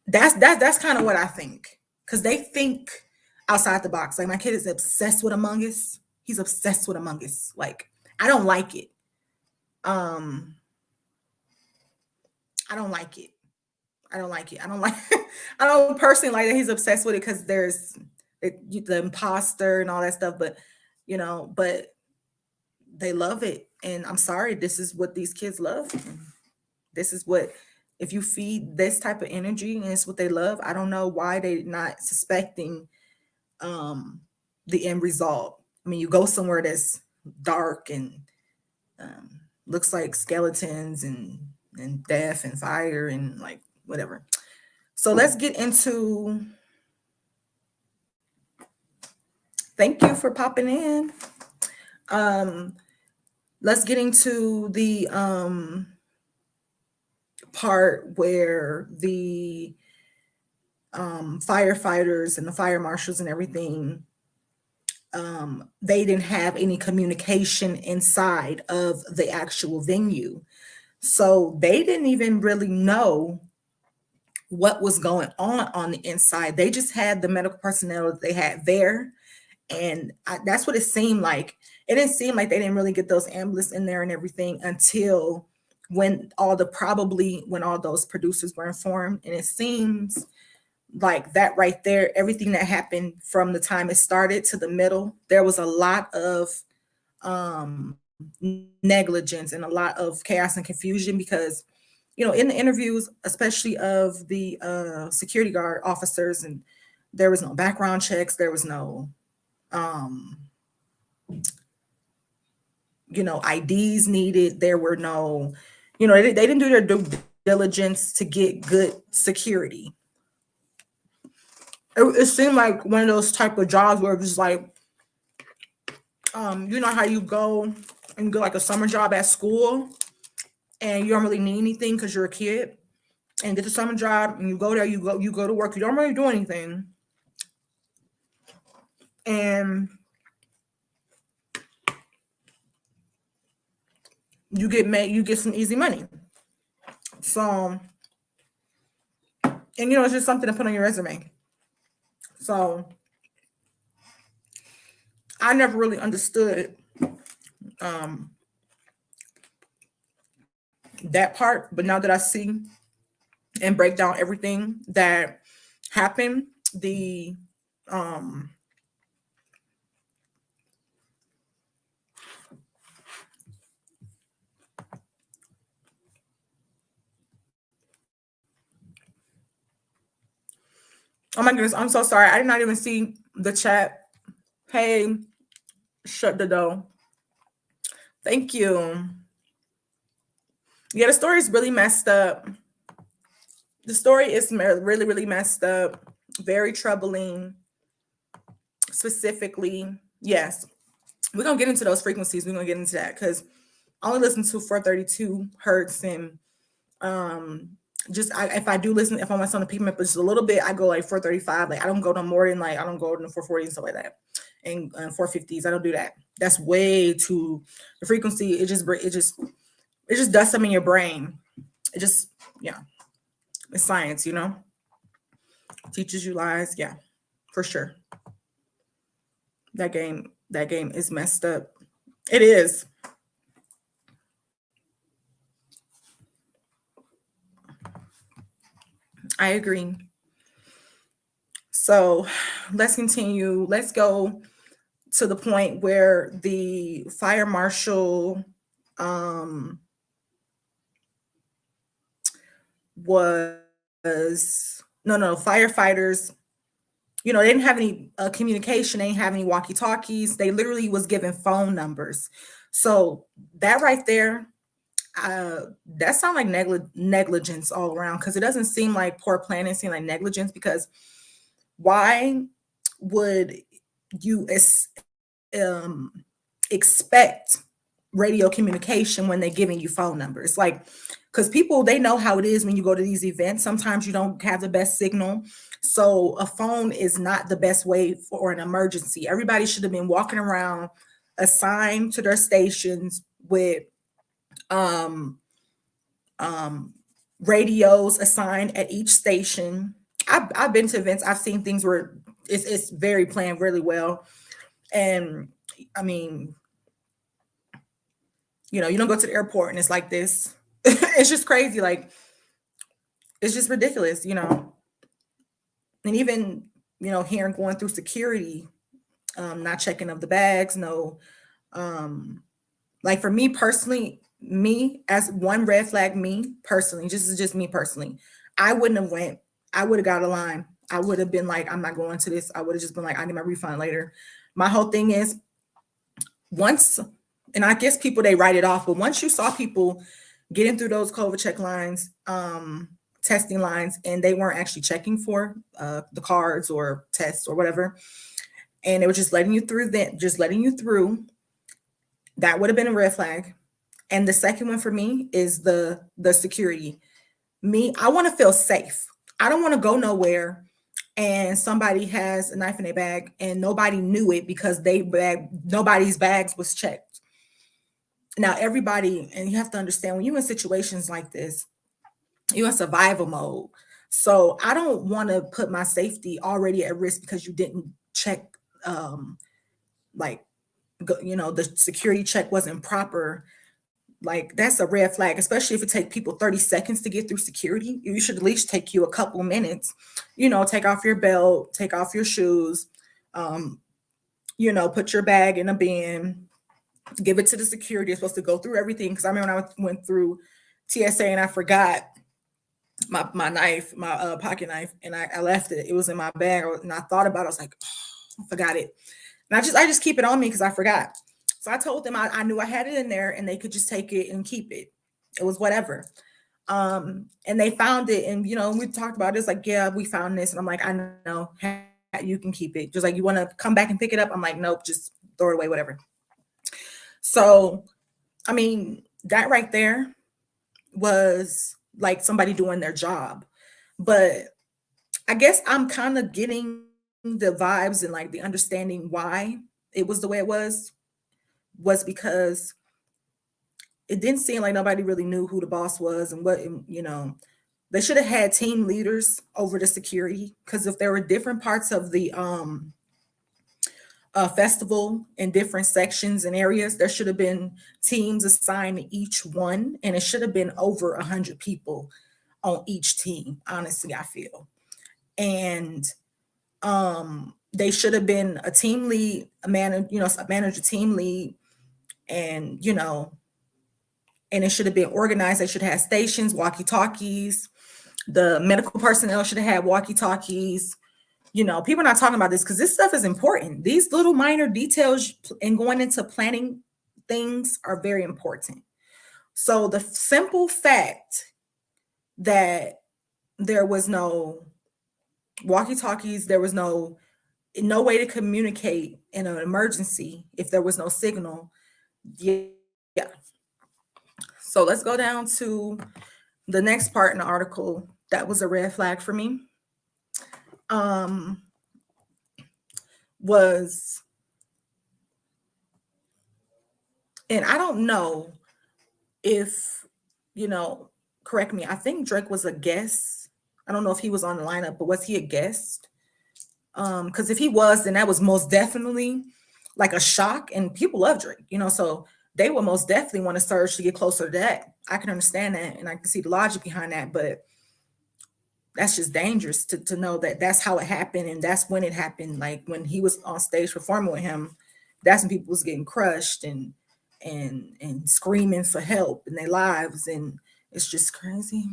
that's kind of what I think, because they think outside the box. Like, my kid is obsessed with Among Us. He's obsessed with Among Us. Like, I don't like it. I don't like it. I don't like it. I don't like I don't personally like that he's obsessed with it, because there's the imposter and all that stuff, but but they love it. And I'm sorry, this is what these kids love. This is what if you feed this type of energy and it's what they love, I don't know why they're not suspecting the end result. I mean, you go somewhere that's dark and looks like skeletons and death and fire and like whatever. So let's get into. Thank you for popping in. Let's get into the part where the firefighters and the fire marshals and everything, they didn't have any communication inside of the actual venue. So they didn't even really know what was going on the inside. They just had the medical personnel that they had there. And that's what it seemed like. It didn't seem like they didn't really get those ambulances in there and everything until when all those producers were informed. And it seems like that right there, everything that happened from the time it started to the middle, there was a lot of negligence and a lot of chaos and confusion because, in the interviews, especially of the security guard officers, and there was no background checks, there was no IDs needed. There were no, they didn't do their due diligence to get good security. It seemed like one of those type of jobs where it was like, you know how you go and get like a summer job at school and you don't really need anything because you're a kid, and get the summer job and you go there, you go to work, you don't really do anything, and you get some easy money. So, and it's just something to put on your resume. So I never really understood that part, but now that I see and break down everything that happened, oh my goodness, I'm so sorry. I did not even see the chat. Hey, shut the door. Thank you. Yeah, the story is really messed up. The story is really, really messed up. Very troubling. Specifically, yes. We're going to get into those frequencies. We're going to get into that because I only listen to 432 hertz and if I do listen, if I want something to pick up just a little bit, I go like 435. Like I don't go no more than I don't go to 440 and stuff like that. And 450s, I don't do that. That's way too the frequency. It just does something in your brain. It just it's science, teaches you lies. Yeah, for sure. That game is messed up. It is. I agree. So let's continue. Let's go to the point where the fire marshal firefighters, they didn't have any communication. They didn't have any walkie-talkies. They literally was given phone numbers. So that right there, that sounds like negligence all around, because it doesn't seem like poor planning. It seems like negligence, because why would you expect radio communication when they're giving you phone numbers? Like, because people, they know how it is when you go to these events. Sometimes you don't have the best signal. So a phone is not the best way for an emergency. Everybody should have been walking around assigned to their stations with radios assigned at each station. I've been to events. I've seen things where it's very planned really well. And I mean, you don't go to the airport and it's like this. It's just crazy. Like, it's just ridiculous, And even, here and going through security, not checking of the bags, no. Like for me personally, me as one red flag, me personally, just me personally, I wouldn't have went. I would have got a line. I would have been like, I'm not going to this. I would have just been like, I need my refund later. My whole thing is once, and I guess people, they write it off, but once you saw people getting through those COVID check lines, testing lines, and they weren't actually checking for the cards or tests or whatever, and they were just letting you through, that would have been a red flag. And the second one for me is the security. Me, I want to feel safe. I don't want to go nowhere and somebody has a knife in their bag and nobody knew it because nobody's bags was checked. Now everybody, and you have to understand, when you're in situations like this, you're in survival mode. So I don't want to put my safety already at risk because you didn't check, like, the security check wasn't proper. Like, that's a red flag, especially if it takes people 30 seconds to get through security. You should at least take you a couple of minutes, take off your belt, take off your shoes, put your bag in a bin, give it to the security. It's supposed to go through everything. Because I remember when I went through TSA and I forgot my knife, my pocket knife, and I left it. It was in my bag, and I thought about it. I was like, oh, I forgot it. And I just keep it on me because I forgot. So I told them I knew I had it in there and they could just take it and keep it. It was whatever. And they found it, and we talked about it. It's like, yeah, we found this. And I'm like, I know, you can keep it. Just like, you want to come back and pick it up? I'm like, nope, just throw it away, whatever. So, I mean, that right there was like somebody doing their job. But I guess I'm kind of getting the vibes and like the understanding why it was the way it was because it didn't seem like nobody really knew who the boss was and what, they should have had team leaders over the security, because if there were different parts of the festival in different sections and areas, there should have been teams assigned to each one, and it should have been over 100 people on each team, honestly, I feel. And they should have been a team lead, a manager, team lead, and and it should have been organized. They should have stations, walkie-talkies. The medical personnel should have had walkie-talkies. People are not talking about this because this stuff is important. These little minor details and going into planning things are very important. So the simple fact that there was no walkie-talkies, there was no way to communicate in an emergency if there was no signal. Yeah. So let's go down to the next part in the article. That was a red flag for me. Was, and I don't know if, correct me, I think Drake was a guest. I don't know if he was on the lineup, but was he a guest? Because if he was, then that was most definitely like a shock, and people love Drake, so they will most definitely want to surge to get closer to that. I can understand that, and I can see the logic behind that, but that's just dangerous to know that that's how it happened, and that's when it happened. Like when he was on stage performing with him, that's when people was getting crushed and screaming for help in their lives, and it's just crazy.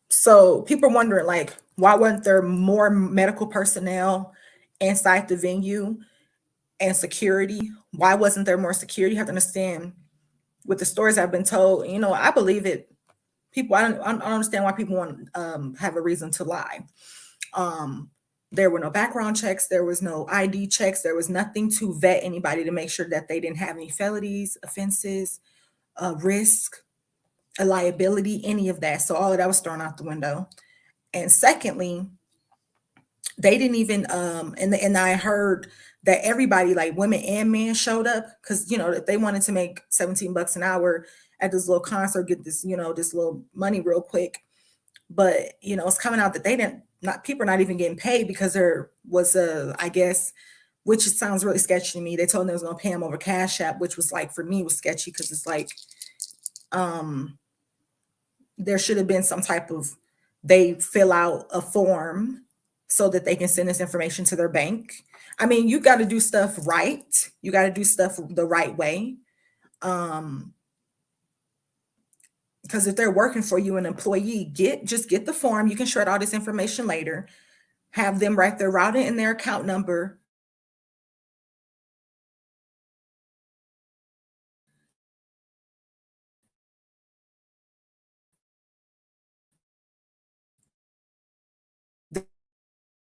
So people are wondering, like, why wasn't there more medical personnel inside the venue and security? Why wasn't there more security? You have to understand, with the stories I've been told, I believe it. People, I don't understand why people want have a reason to lie. There were no background checks. There was no ID checks. There was nothing to vet anybody to make sure that they didn't have any felonies, offenses, risk, a liability, any of that. So all of that was thrown out the window. And secondly, they didn't even and I heard that everybody, like women and men, showed up because if they wanted to make $17 an hour at this little concert, get this this little money real quick. But it's coming out that people are not even getting paid because there was I guess, which sounds really sketchy to me. They told them they was gonna pay them over Cash App, which was like, for me, was sketchy because it's like there should have been some type of, they fill out a form so that they can send this information to their bank. I mean, you got to do stuff right. You got to do stuff the right way. Because if they're working for you, an employee, just get the form. You can shred all this information later. Have them write their routing and their account number.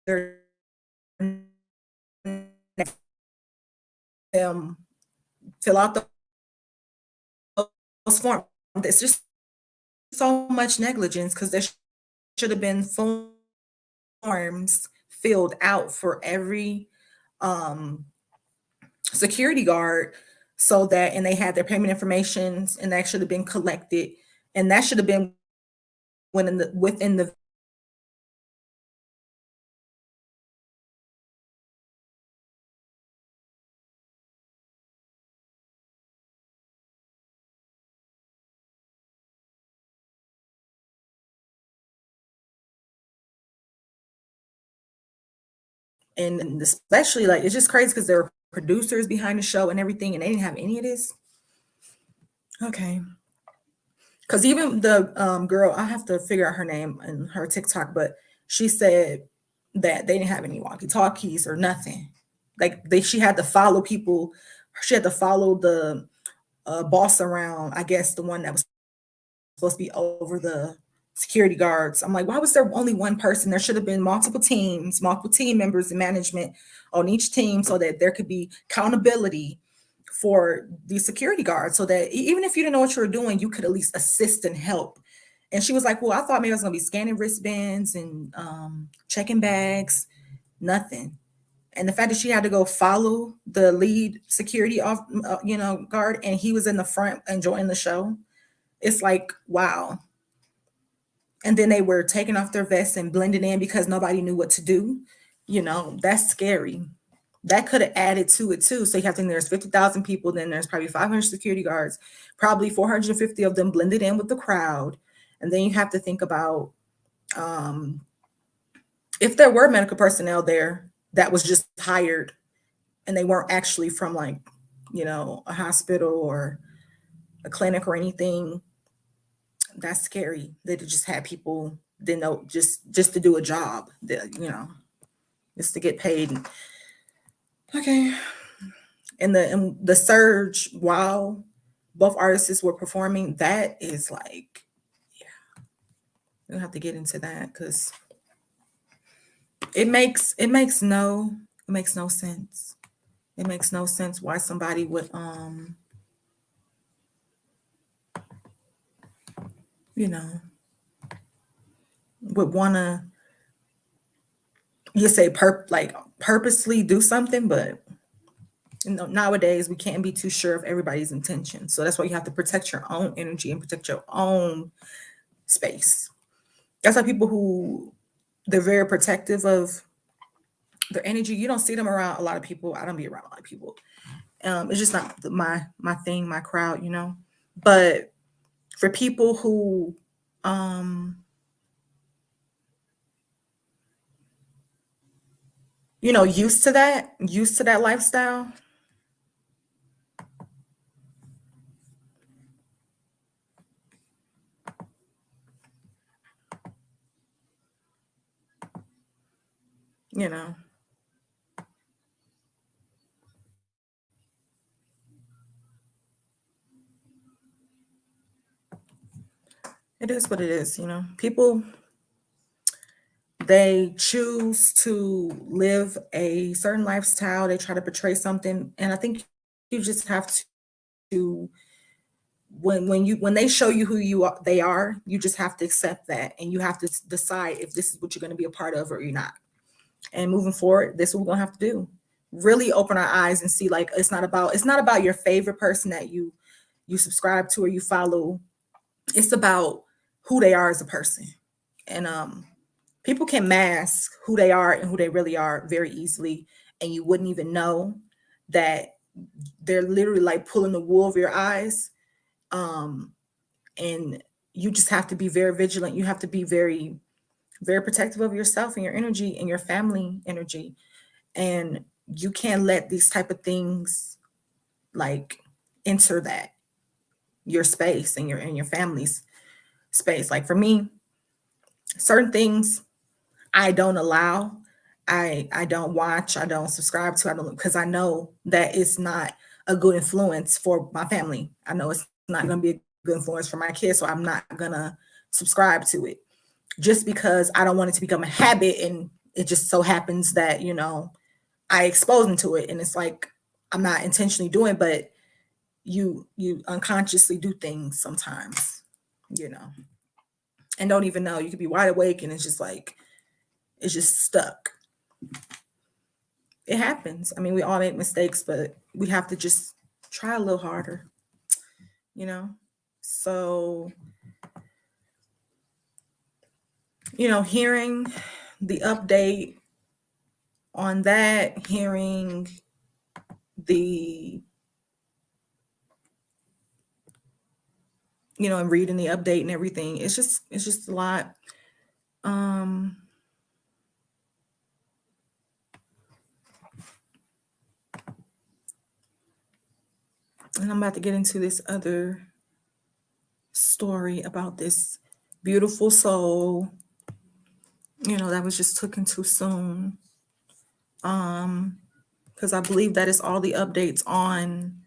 Their fill out those forms. It's just so much negligence because there should have been forms filled out for every security guard, so that, and they had their payment information, and that should have been collected, and that should have been within the and especially, like, it's just crazy because there were producers behind the show and everything, and they didn't have any of this. Okay. Because even the girl, I have to figure out her name and her TikTok, but she said that they didn't have any walkie-talkies or nothing. Like she had to follow people. She had to follow the boss around. I guess the one that was supposed to be over the security guards. I'm like, why was there only one person? There should have been multiple team members and management on each team, so that there could be accountability for the security guards, so that even if you didn't know what you were doing, you could at least assist and help. And she was like, well, I thought maybe I was going to be scanning wristbands and checking bags. Nothing. And the fact that she had to go follow the lead security guard, and he was in the front enjoying the show. It's like, wow. And then they were taking off their vests and blending in because nobody knew what to do. That's scary. That could have added to it too. So you have to think there's 50,000 people, then there's probably 500 security guards, probably 450 of them blended in with the crowd. And then you have to think about if there were medical personnel there that was just hired and they weren't actually from a hospital or a clinic or anything. That's scary. They just had people, just to do a job, just to get paid. Okay. And the surge while both artists were performing, that is like, yeah, we don't have to get into that because it makes no sense. It makes no sense why somebody would would want to, you say purposely do something, but nowadays we can't be too sure of everybody's intention. So that's why you have to protect your own energy and protect your own space. That's why people they're very protective of their energy. You don't see them around a lot of people. I don't be around a lot of people. It's just not my thing, my crowd, But for people who used to that lifestyle, it is what it is. People, they choose to live a certain lifestyle. They try to portray something, and I think you just have to, when they show you who they are, you just have to accept that, and you have to decide if this is what you're going to be a part of or you're not. And moving forward, this is what we're gonna have to do. Really open our eyes and see, like, it's not about your favorite person that you subscribe to or you follow. It's about who they are as a person. And people can mask who they are and who they really are very easily, and you wouldn't even know that they're literally like pulling the wool over your eyes. And you just have to be very vigilant. You have to be very, very protective of yourself and your energy and your family energy. And you can't let these type of things like enter that your space and your family's space. Like for me, certain things I don't allow. I don't watch, I don't subscribe to, I don't, because I know that it's not a good influence for my family. I know it's not going to be a good influence for my kids, so I'm not going to subscribe to it just because I don't want it to become a habit. And it just so happens that, you know, I expose them to it, and it's like I'm not intentionally doing it, but you unconsciously do things sometimes, you know, and don't even know. You could be wide awake and it's just like it's just stuck. It happens. I mean, we all make mistakes, but we have to just try a little harder, you know? So, you know, hearing the update on that, hearing the, you know, and reading the update and everything, it's just a lot. And I'm about to get into this other story about this beautiful soul, you know, that was just taken too soon. Because I believe that is all the updates on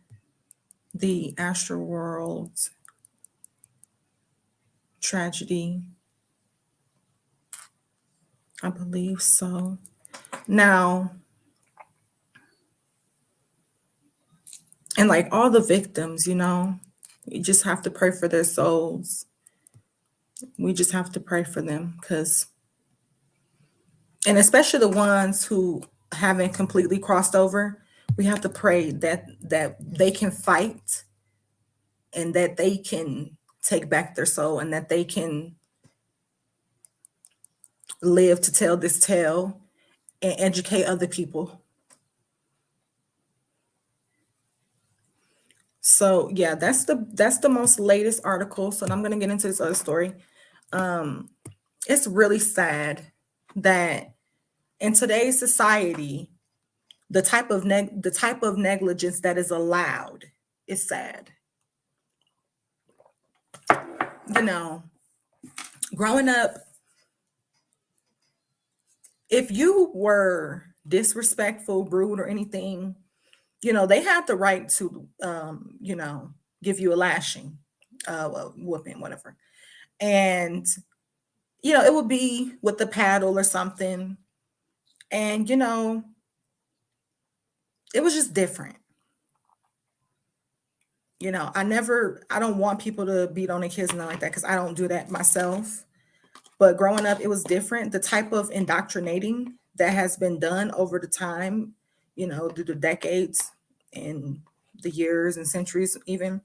the Astro World tragedy. I believe so. Now, and like all the victims, you know, you just have to pray for their souls. We just have to pray for them, because, and especially the ones who haven't completely crossed over, we have to pray that they can fight and that they can take back their soul and that they can live to tell this tale and educate other people. So yeah, that's the most latest article. So I'm gonna get into this other story. It's really sad that in today's society, the type of negligence that is allowed is sad. You know, growing up, if you were disrespectful, rude, or anything, you know, they had the right to, you know, give you a lashing, whooping, whatever. And, you know, it would be with the paddle or something. And, you know, it was just different. You know, I don't want people to beat on their kids and like that, because I don't do that myself. But growing up, it was different. The type of indoctrinating that has been done over the time, you know, through the decades and the years and centuries even,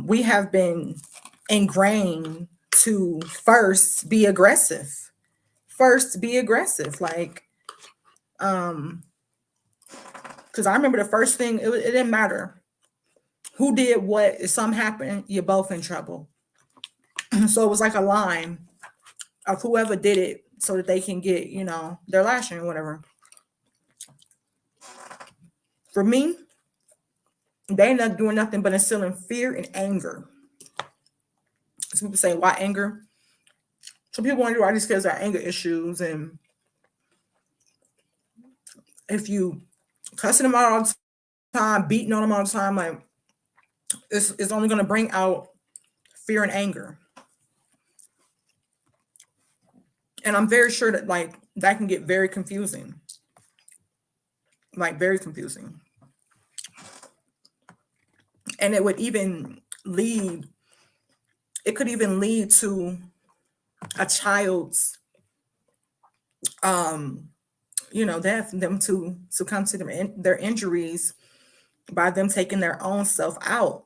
we have been ingrained to first be aggressive. Like, because I remember the first thing, it didn't matter who did what. If something happened, you're both in trouble. So it was like a line of whoever did it so that they can get, you know, their lashing or whatever. For me, they ended up doing nothing but instilling fear and anger. Some people say, why anger? Some people wonder why these kids have anger issues. And if you cussing them out all the time, beating on them all the time, like, it's only going to bring out fear and anger. And I'm very sure that, like, that can get very confusing. Like, very confusing. And it could even lead to a child's, you know, them to succumb to their injuries by them taking their own self out.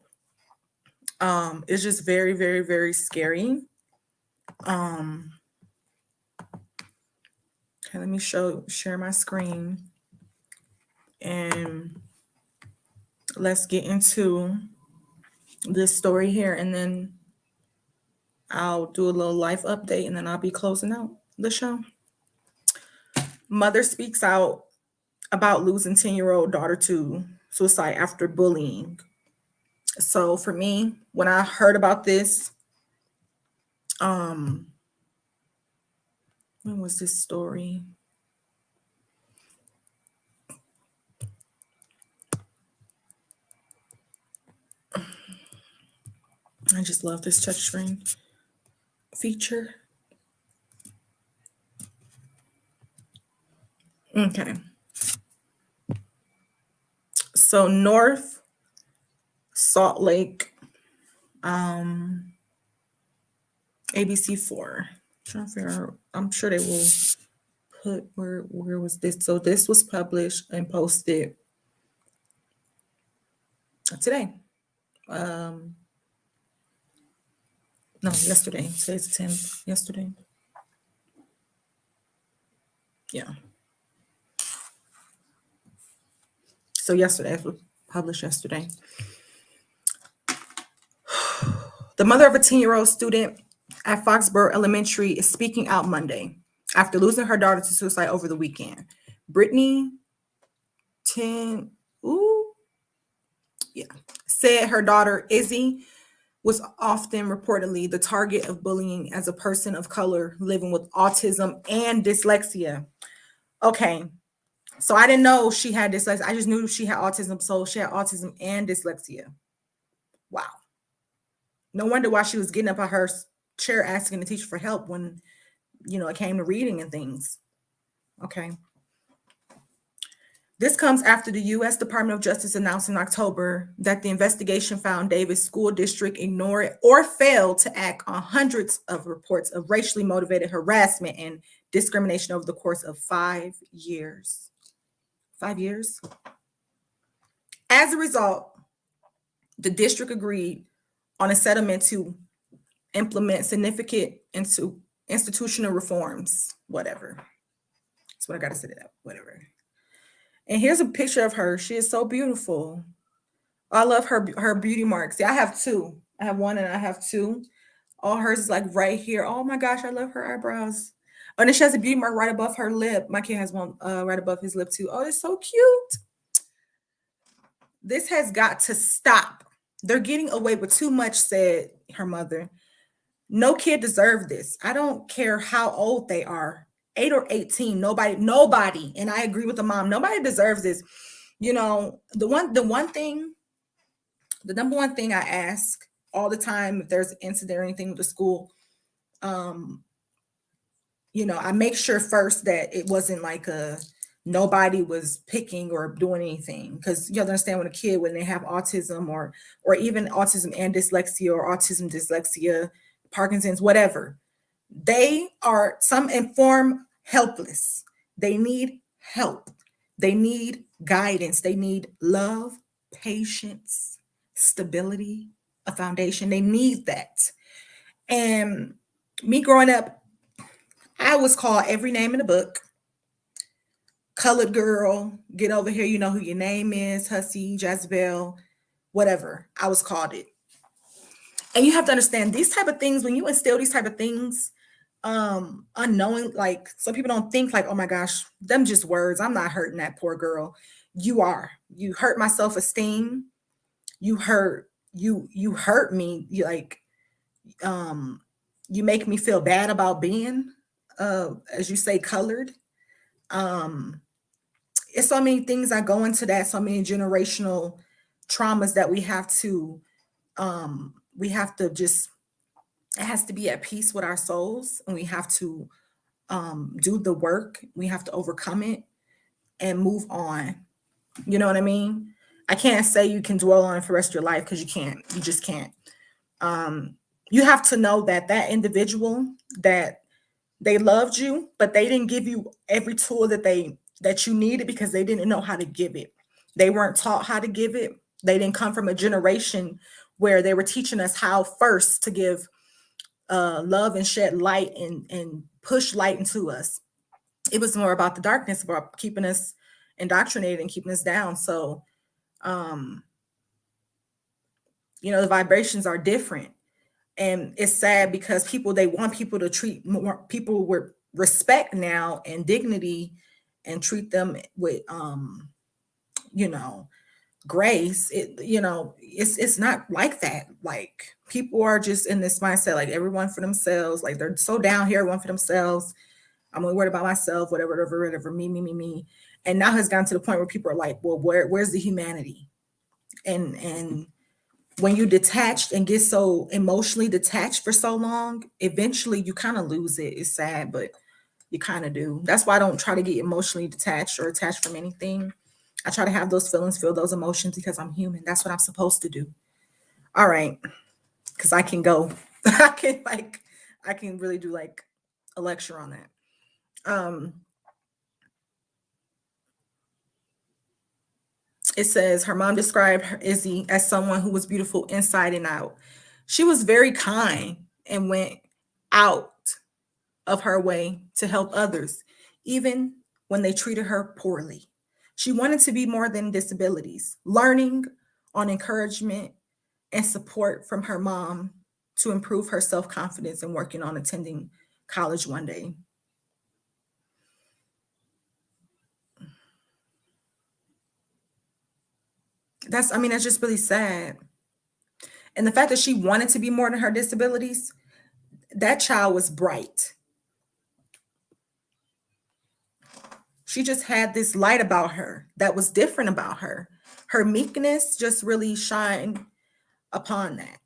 It's just very, very, very scary. Okay, let me share my screen, and let's get into this story here, and then I'll do a little life update and then I'll be closing out the show. Mother speaks out about losing 10-year-old daughter to suicide after bullying. So for me, when I heard about this, when was this story? I just love this touchscreen feature. Okay. So North Salt Lake, ABC4. Trying to figure out, I'm sure they will put where was this? So this was published and posted today. No, yesterday. Today's the 10th. Yesterday. Yeah. So yesterday, it was published yesterday. The mother of a 10-year-old student at Foxborough Elementary is speaking out Monday after losing her daughter to suicide over the weekend. Brittany said her daughter Izzy was often reportedly the target of bullying as a person of color living with autism and dyslexia. Okay, so I didn't know she had dyslexia. I just knew she had autism. So she had autism and dyslexia. Wow. No wonder why she was getting up out her chair asking the teacher for help when, it came to reading and things. Okay. This comes after the U.S. Department of Justice announced in October that the investigation found Davis School District ignored or failed to act on hundreds of reports of racially motivated harassment and discrimination over the course of 5 years. 5 years? As a result, the district agreed on a settlement to implement significant institutional reforms, whatever. That's what I got to say to that, whatever. And here's a picture of her. She is so beautiful. I love her beauty marks. Yeah, I have two. I have one and I have two. All hers is like right here. Oh my gosh, I love her eyebrows. Oh, and then she has a beauty mark right above her lip. My kid has one right above his lip too. Oh, it's so cute. This has got to stop. They're getting away with too much, said her mother. No kid deserves this. I don't care how old they are. 8 or 18, nobody, and I agree with the mom, nobody deserves this. The number one thing I ask all the time if there's an incident or anything with the school, I make sure first that it wasn't like nobody was picking or doing anything, because you have to understand when they have autism or even autism and dyslexia or autism, dyslexia, Parkinson's, whatever, they are some informed helpless. They need help. They need guidance. They need love, patience, stability, a foundation. They need that. And me growing up, I was called every name in the book. Colored girl, get over here. You know who your name is, Hussy, Jezebel, whatever. I was called it. And you have to understand these type of things, when you instill these type of things, unknowing, like some people don't think like, oh my gosh, them just words. I'm not hurting that poor girl. You are. You hurt my self-esteem. You hurt me. You you make me feel bad about being, as you say, colored. It's so many things that go into that, so many generational traumas that we have to just, it has to be at peace with our souls, and we have to do the work. We have to overcome it and move on. You know what I mean? I can't say you can dwell on it for the rest of your life, because you can't. You just can't. You have to know that individual, that they loved you, but they didn't give you every tool that you needed, because they didn't know how to give it. They weren't taught how to give it. They didn't come from a generation where they were teaching us how first to give love and shed light and push light into us. It was more about the darkness, about keeping us indoctrinated and keeping us down. So, the vibrations are different. And it's sad because they want people to treat more people with respect now and dignity, and treat them with you know, grace. It's not like that. Like, people are just in this mindset, like everyone for themselves, like they're so down here, everyone for themselves. I'm only worried about myself, whatever, me. And now has gotten to the point where people are like, well, where's the humanity? And when you detached and get so emotionally detached for so long, eventually you kind of lose it. It's sad, but you kind of do. That's why I don't try to get emotionally detached or attached from anything. I try to have those feelings, feel those emotions, because I'm human. That's what I'm supposed to do. All right. Because I can go. I can really do like a lecture on that. It says her mom described Izzy as someone who was beautiful inside and out. She was very kind and went out of her way to help others, even when they treated her poorly. She wanted to be more than disabilities, learning on encouragement and support from her mom to improve her self confidence and working on attending college one day. That's just really sad. And the fact that she wanted to be more than her disabilities, that child was bright. She just had this light about her that was different about her. Her meekness just really shined upon that.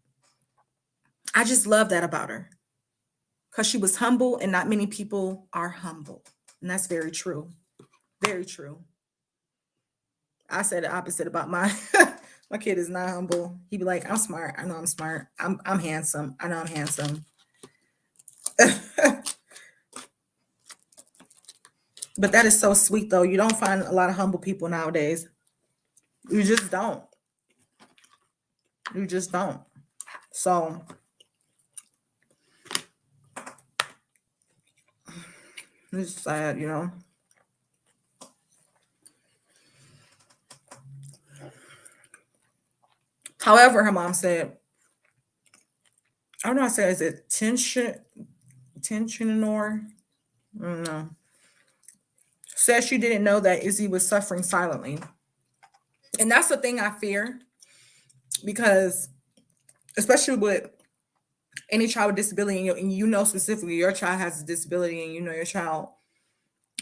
I just love that about her, because she was humble, and not many people are humble. And that's very true. Very true. I said the opposite about my my kid is not humble. He'd be like, I'm smart. I know I'm smart. I'm handsome. I know I'm handsome. But that is so sweet though. You don't find a lot of humble people nowadays. You just don't. You just don't. So it's sad, you know. However, her mom said, I don't know how to say it. Is it tension or I don't know. Said she didn't know that Izzy was suffering silently. And that's the thing I fear, because especially with any child with disability, and you know specifically your child has a disability, and you know your child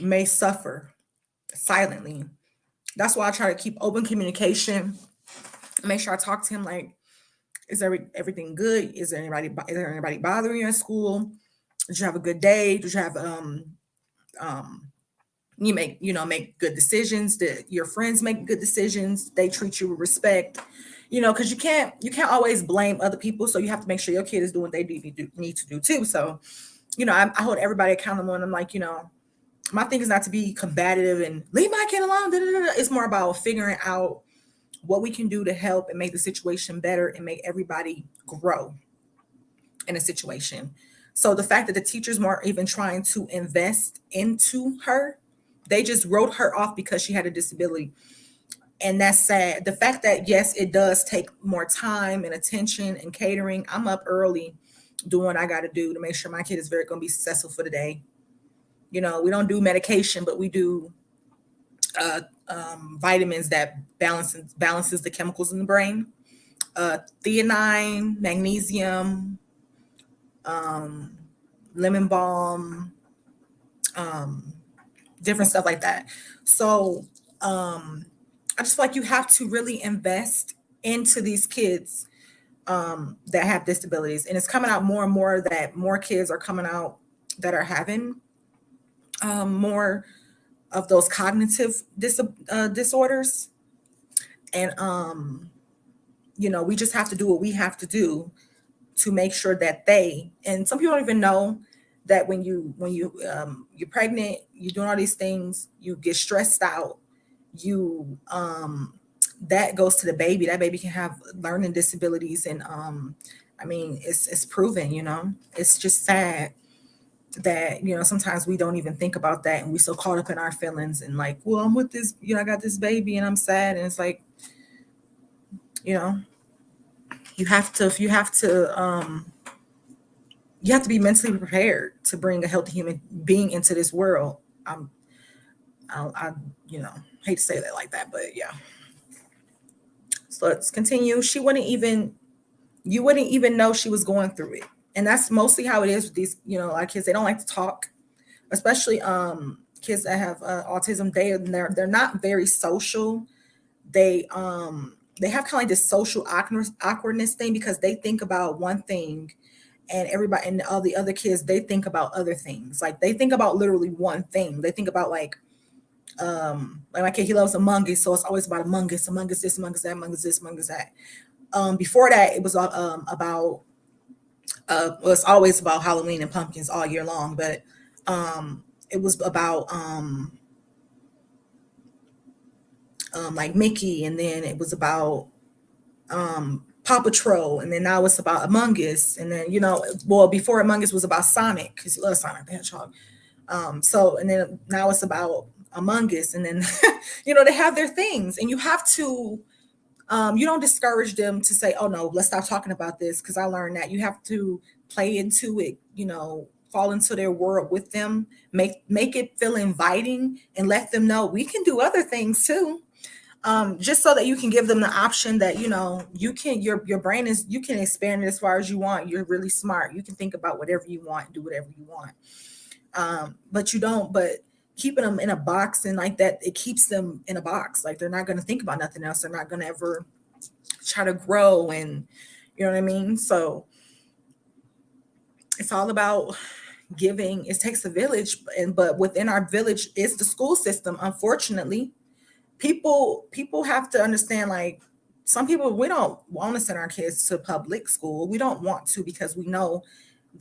may suffer silently. That's why I try to keep open communication. Make sure I talk to him like, is everything good? Is there anybody bothering you at school? Did you have a good day? Did you have you make good decisions? Did your friends make good decisions? They treat you with respect? Because you can't always blame other people, so you have to make sure your kid is doing what they need to do too. So I hold everybody accountable, and I'm like, my thing is not to be combative and leave my kid alone. It's more about figuring out what we can do to help and make the situation better and make everybody grow in a situation. So the fact that the teachers weren't even trying to invest into her, they just wrote her off because she had a disability. And that's sad. The fact that, yes, it does take more time and attention and catering. I'm up early doing what I got to do to make sure my kid is going to be successful for the day. We don't do medication, but we do vitamins that balances the chemicals in the brain. Theanine, magnesium, lemon balm, different stuff like that. So I just feel like you have to really invest into these kids that have disabilities. And it's coming out more and more that more kids are coming out that are having more of those cognitive disorders. And we just have to do what we have to do to make sure that and some people don't even know that when you're pregnant, you're doing all these things, you get stressed out, you that goes to the baby. That baby can have learning disabilities, and it's proven. It's just sad that sometimes we don't even think about that, and we're so caught up in our feelings and like, well, I'm with this, I got this baby and I'm sad. And it's like, you have to you have to be mentally prepared to bring a healthy human being into this world. I hate to say that like that, but yeah. So let's continue. You wouldn't even know she was going through it. And that's mostly how it is with these, like kids. They don't like to talk, especially kids that have autism. They're not very social. They have kind of like this social awkwardness thing, because they think about one thing, and everybody and all the other kids, they think about other things. Like they think about literally one thing. They think about like my kid, he loves Among Us, so it's always about Among Us this, Among Us that, Among Us this, Among Us that. Before that, it was about well, it's always about Halloween and pumpkins all year long, but it was about like Mickey, and then it was about Paw Patrol, and then now it's about Among Us, and then before Among Us was about Sonic, because he loves Sonic the Hedgehog. So, and then now it's about Among Us, and then they have their things, and you have to you don't discourage them to say, oh no, let's stop talking about this, because I learned that you have to play into it, fall into their world with them, make it feel inviting, and let them know we can do other things too. Just so that you can give them the option that you can, your brain is, you can expand it as far as you want. You're really smart, you can think about whatever you want, do whatever you want. But keeping them in a box and like that, it keeps them in a box. Like they're not going to think about nothing else. They're not going to ever try to grow, and you know what I mean? So it's all about giving. It takes a village, but within our village is the school system. Unfortunately, people have to understand, like some people, we don't want to send our kids to public school. We don't want to, because we know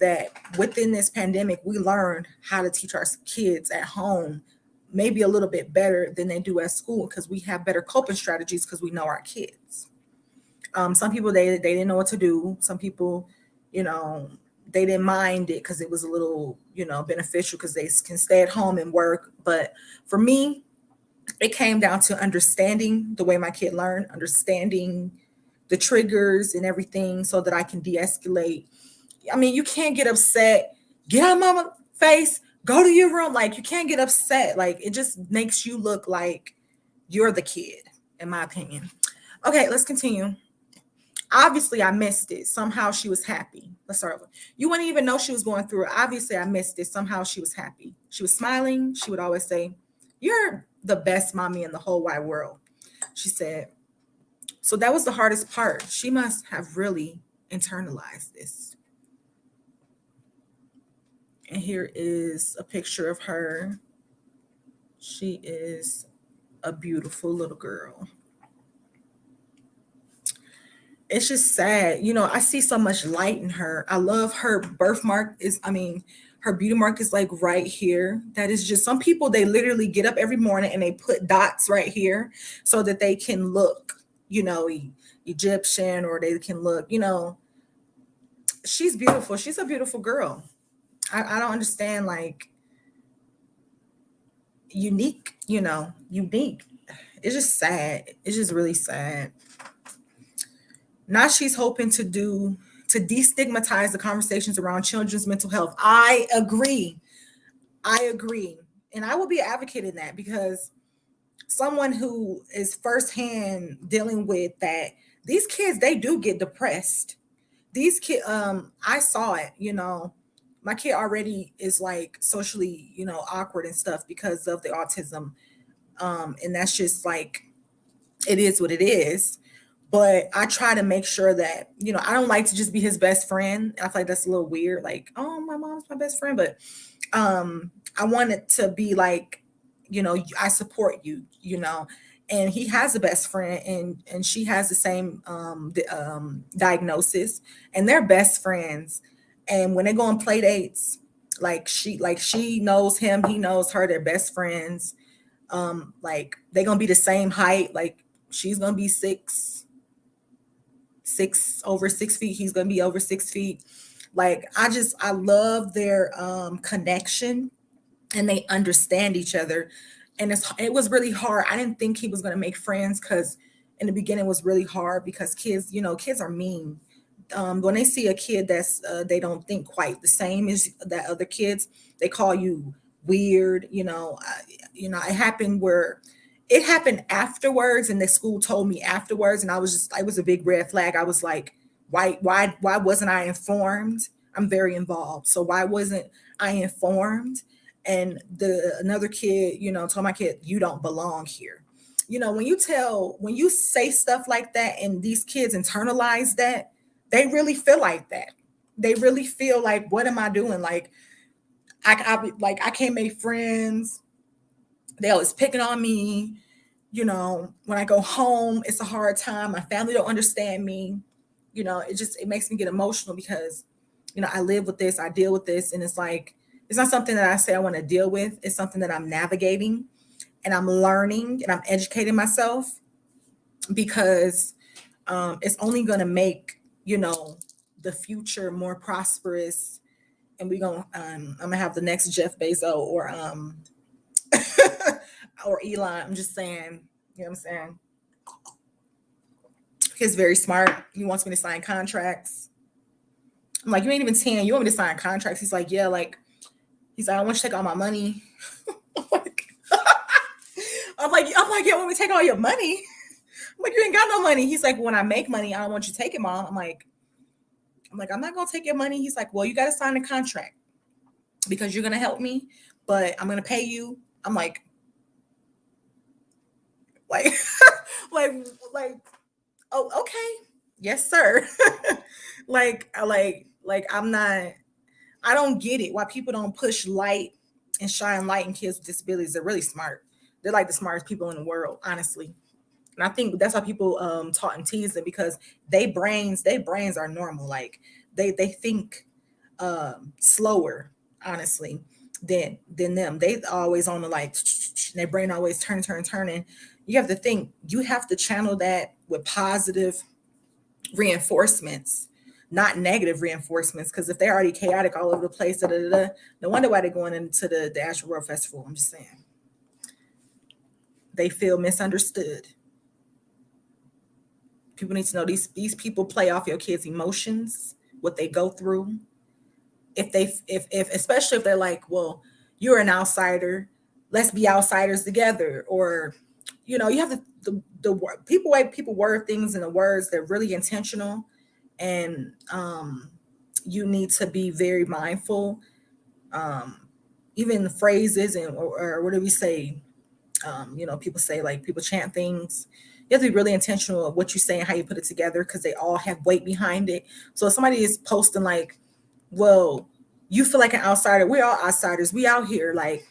that within this pandemic, we learned how to teach our kids at home maybe a little bit better than they do at school, because we have better coping strategies, because we know our kids. Some people, they didn't know what to do. Some people, they didn't mind it because it was a little, beneficial, because they can stay at home and work. But for me, it came down to understanding the way my kid learned, understanding the triggers and everything, so that I can de-escalate. I mean, you can't get upset, get out of my face, go to your room. Like, you can't get upset. Like, it just makes you look like you're the kid, in my opinion. Okay, let's continue. Obviously, I missed it. Somehow she was happy. Let's start over. You wouldn't even know she was going through it. Obviously, I missed it. Somehow she was happy. She was smiling. She would always say, "You're the best mommy in the whole wide world," she said. So that was the hardest part. She must have really internalized this. And here is a picture of her. She is a beautiful little girl. It's just sad. I see so much light in her. I love her birthmark her beauty mark is like right here. That is just, some people, they literally get up every morning and they put dots right here so that they can look, Egyptian, or they can look, she's beautiful. She's a beautiful girl. I don't understand, like, unique. It's just sad. It's just really sad. Now she's hoping to destigmatize the conversations around children's mental health. I agree. And I will be advocating that, because someone who is firsthand dealing with that, these kids, they do get depressed. These kids, I saw it, my kid already is like socially, awkward and stuff because of the autism. And that's just like, it is what it is. But I try to make sure that, I don't like to just be his best friend. I feel like that's a little weird. Like, oh, my mom's my best friend. But I want it to be like, I support you, and he has a best friend, and she has the same diagnosis, and they're best friends. And when they go on play dates, she knows him, he knows her, they're best friends. Like, they're gonna be the same height. Like, she's gonna be over 6 feet, he's gonna be over 6 feet. Like, I love their connection, and they understand each other. And it was really hard. I didn't think he was going to make friends, because in the beginning it was really hard, because kids are mean. when they see a kid that's they don't think quite the same as that other kids, they call you weird. It happened afterwards, and the school told me afterwards, and I was a big red flag. I was like, why wasn't I informed? I'm very involved, so why wasn't I informed? And another kid, told my kid, you don't belong here. When you say stuff like that and these kids internalize that, they really feel like that. They really feel like, what am I doing? Like, I can't make friends. They always picking on me. When I go home, it's a hard time. My family don't understand me. It makes me get emotional because, I live with this, I deal with this, and it's like, it's not something that I say I want to deal with. It's something that I'm navigating and I'm learning and I'm educating myself, because it's only going to make, the future more prosperous. And I'm gonna have the next Jeff Bezos or or Elon. I'm just saying, you know what I'm saying? He's very smart. He wants me to sign contracts. I'm like, you ain't even 10. You want me to sign contracts? He's like, yeah, he's like, I want you to take all my money. I'm like, yeah, want me to take all your money? I'm like, you ain't got no money. He's like, when I make money, I don't want you to take it, Mom. I'm like, I'm not gonna take your money. He's like, well, you got to sign a contract because you're gonna help me, but I'm gonna pay you. I'm like, like, oh, okay, yes, sir. I'm not. I don't get it why people don't push light and shine light in kids with disabilities. They're really smart. They're like the smartest people in the world, honestly. And I think that's why people taught and tease them, because their brains are normal. Like they think slower, honestly, than them. They always on the their brain always turning. You have to think, you have to channel that with positive reinforcements, not negative reinforcements. Because if they're already chaotic all over the place, no wonder why they're going into the Astro World Festival. I'm just saying, they feel misunderstood. People need to know these people play off your kids' emotions, what they go through. If especially if they're like, well, you're an outsider, let's be outsiders together. Or, you have the way people word things in the words, they're really intentional. And you need to be very mindful. Even the phrases or what do we say? People say, like, people chant things. You have to be really intentional of what you say and how you put it together, because they all have weight behind it. So if somebody is posting like, well, you feel like an outsider, we're all outsiders, we out here, like,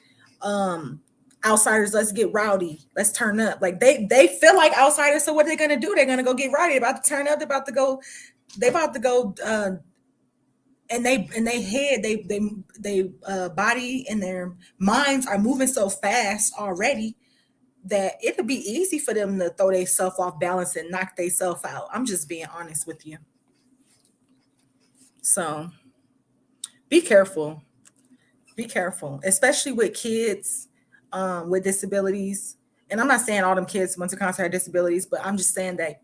outsiders, let's get rowdy, let's turn up. Like they feel like outsiders, so what are they gonna do? They're gonna go get rowdy, about to turn up, they're about to go and they head, they body and their minds are moving so fast already that it'll be easy for them to throw themselves off balance and knock themselves out. I'm just being honest with you. So be careful, especially with kids with disabilities. And I'm not saying all them kids went to concert had disabilities, but I'm just saying that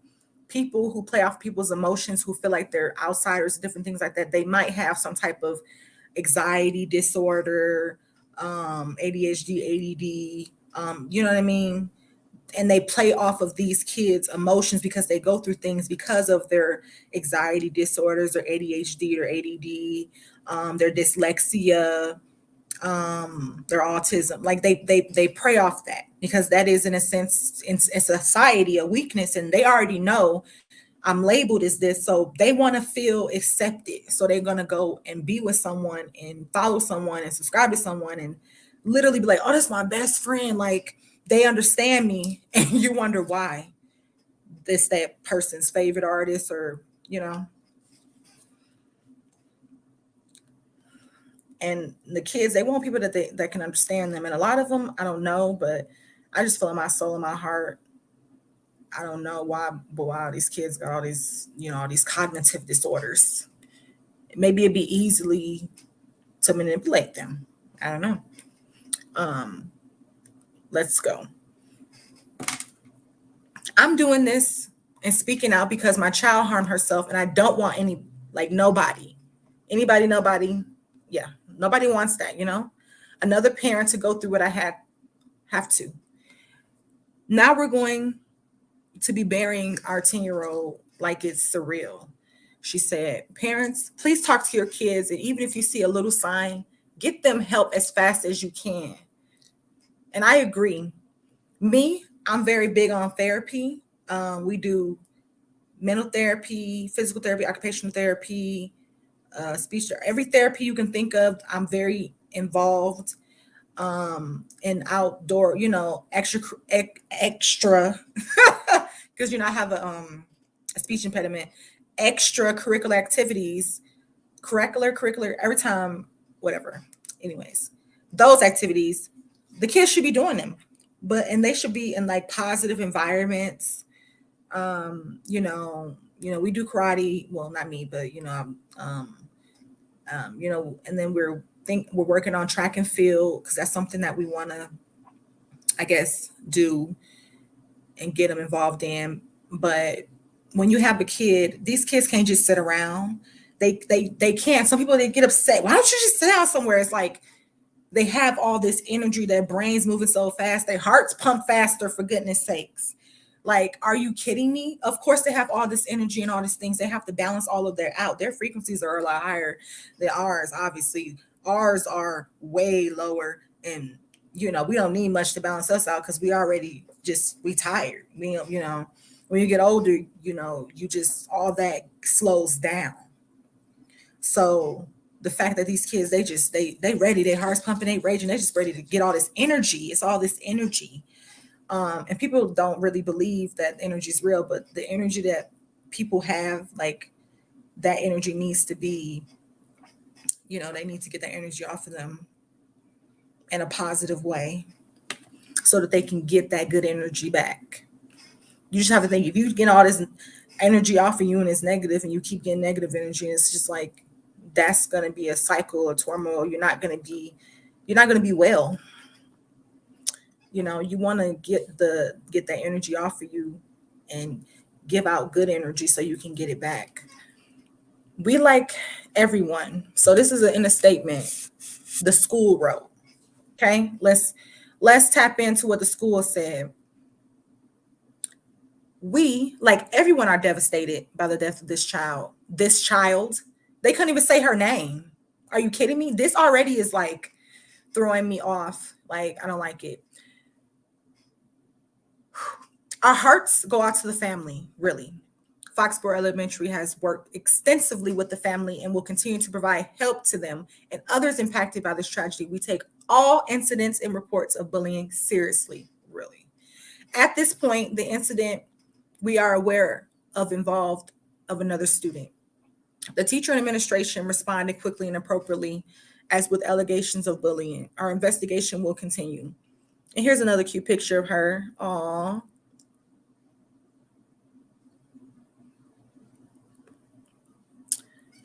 people who play off people's emotions, who feel like they're outsiders, different things like that, they might have some type of anxiety disorder, ADHD, ADD, you know what I mean? And they play off of these kids' emotions because they go through things because of their anxiety disorders or ADHD or ADD, their dyslexia, their autism. Like they prey off that, because that is, in a sense, in society, a weakness, and they already know I'm labeled as this, so they want to feel accepted. So they're gonna go and be with someone and follow someone and subscribe to someone and literally be like, oh, that's my best friend. Like, they understand me. And you wonder why this that person's favorite artist, or and the kids, they want people that can understand them. And a lot of them, I don't know, but I just feel in my soul, in my heart, I don't know why, but wow, these kids got all these, all these cognitive disorders. Maybe it'd be easily to manipulate them. I don't know. Let's go. I'm doing this and speaking out because my child harmed herself, and I don't want nobody, yeah, nobody wants that, another parent to go through what I have to. Now we're going to be burying our 10-year-old like it's surreal. She said, parents, please talk to your kids, and even if you see a little sign, get them help as fast as you can. And I agree. I'm very big on therapy. We do mental therapy, physical therapy, occupational therapy, speech, every therapy you can think of. I'm very involved in outdoor, extra because I have a speech impediment, extracurricular activities, curricular, every time, whatever. Anyways, those activities, the kids should be doing them, and they should be in like positive environments. We do karate. Well, not me, but and then we're working on track and field because that's something that we want to, I guess, do and get them involved in. But when you have a kid, these kids can't just sit around. They can't. Some people, they get upset. Why don't you just sit down somewhere? It's like they have all this energy. Their brains moving so fast. Their hearts pump faster, for goodness sakes. Like, are you kidding me? Of course, they have all this energy and all these things. They have to balance all of their frequencies are a lot higher than ours. Obviously, ours are way lower, and we don't need much to balance us out because we already we tired. When you get older, you just, all that slows down. So the fact that these kids, they ready, their hearts pumping, they raging, they just ready to get all this energy. It's all this energy. And people don't really believe that energy is real, but the energy that people have, like, that energy needs to be, they need to get that energy off of them in a positive way so that they can get that good energy back. You just have to think, if you get all this energy off of you and it's negative and you keep getting negative energy, it's just like, that's going to be a cycle of turmoil. You're not going to be well. You want to get that energy off of you and give out good energy so you can get it back. We like everyone. So this is in a statement the school wrote. Okay, let's tap into what the school said. We, like everyone, are devastated by the death of this child. They couldn't even say her name. Are you kidding me? This already is like throwing me off. Like, I don't like it. Our hearts go out to the family, really. Foxborough Elementary has worked extensively with the family and will continue to provide help to them and others impacted by this tragedy. We take all incidents and reports of bullying seriously, really. At this point, the incident we are aware of involved of another student. The teacher and administration responded quickly and appropriately, as with allegations of bullying. Our investigation will continue. And here's another cute picture of her. Aww.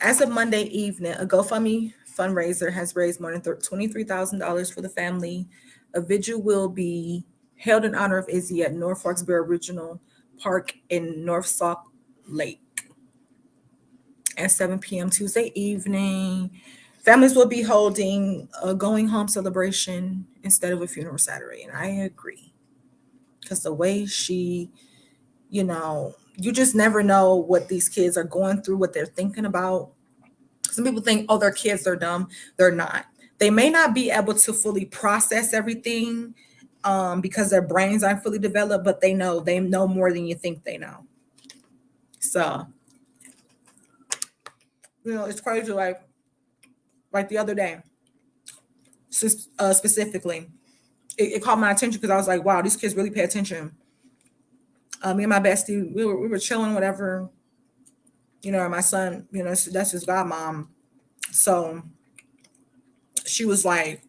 As of Monday evening, a GoFundMe fundraiser has raised more than $23,000 for the family. A vigil will be held in honor of Izzy at North Foxborough Regional Park in North Sauk Lake at 7 p.m. Tuesday evening. Families will be holding a going home celebration instead of a funeral Saturday. And I agree. Because the way she, you just never know what these kids are going through, what they're thinking about. Some people think, oh, their kids are dumb. They're not. They may not be able to fully process everything because their brains aren't fully developed, but they know more than you think they know. So, it's crazy. Like the other day, specifically, it caught my attention because I was like, wow, these kids really pay attention. Me and my bestie, we were chilling, whatever. My son, that's his godmom. So she was like,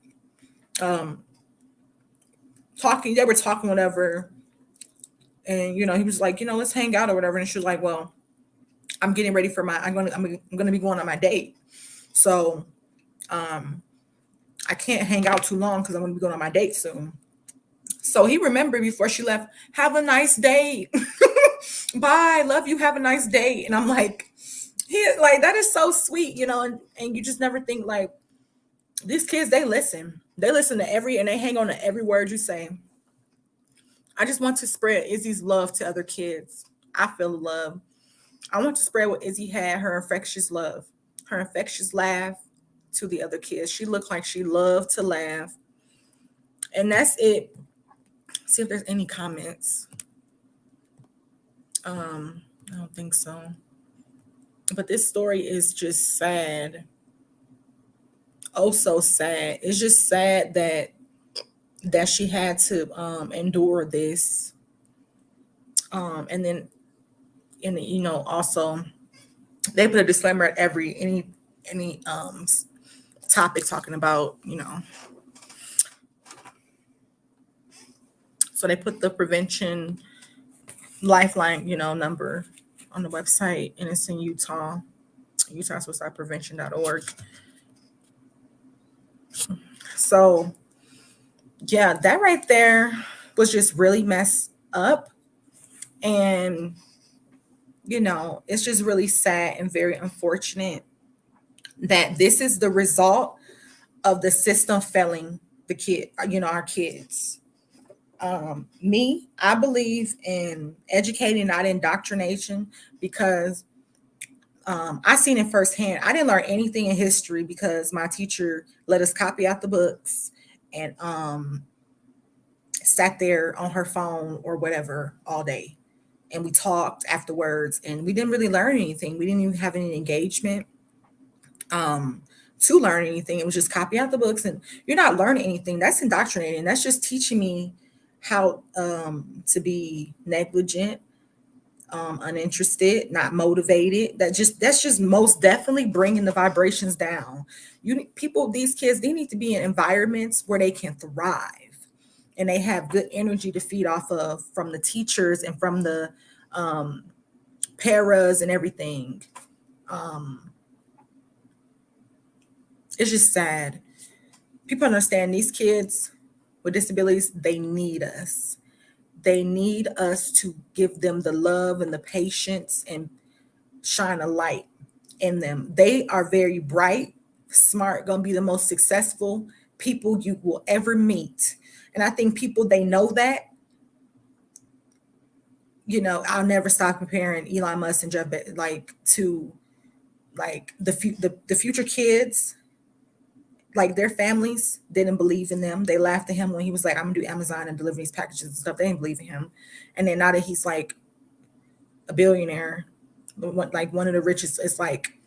talking, they were talking, whatever. And, he was like, let's hang out or whatever. And she was like, well, I'm getting ready for I'm going to be going on my date. So, I can't hang out too long because I'm going to be going on my date soon. So he remembered before she left, have a nice date. Bye, love you, have a nice day. And I'm like, like that is so sweet, and you just never think like these kids, they listen to and they hang on to every word you say. I just want to spread Izzy's love to other kids. I feel the love. I want to spread what Izzy had, her infectious love, her infectious laugh to the other kids. She looked like she loved to laugh. And that's it. See if there's any comments. I don't think so. But this story is just sad. Oh, so sad. It's just sad that she had to endure this. And then also they put a disclaimer at any topic talking about, so they put the prevention lifeline, number on the website, and it's in Utah suicideprevention.org. So yeah, that right there was just really messed up. And it's just really sad and very unfortunate that this is the result of the system failing the kid, our kids. I believe in educating, not indoctrination, because I seen it firsthand. I didn't learn anything in history because my teacher let us copy out the books and sat there on her phone or whatever all day. And we talked afterwards, and we didn't really learn anything. We didn't even have any engagement to learn anything. It was just copy out the books, and you're not learning anything. That's indoctrinating. That's just teaching me how to be negligent, uninterested, not motivated. That's just most definitely bringing the vibrations down. These kids, they need to be in environments where they can thrive and they have good energy to feed off of from the teachers and from the paras and everything. It's just sad. People understand these kids with disabilities, they need us. They need us to give them the love and the patience and shine a light in them. They are very bright, smart, going to be the most successful people you will ever meet. And I think people, they know that. I'll never stop comparing Elon Musk and Jeff to the future kids. Like their families didn't believe in them. They laughed at him when he was like, I'm gonna do Amazon and deliver these packages and stuff. They didn't believe in him. And then now that he's like a billionaire, like one of the richest, it's like,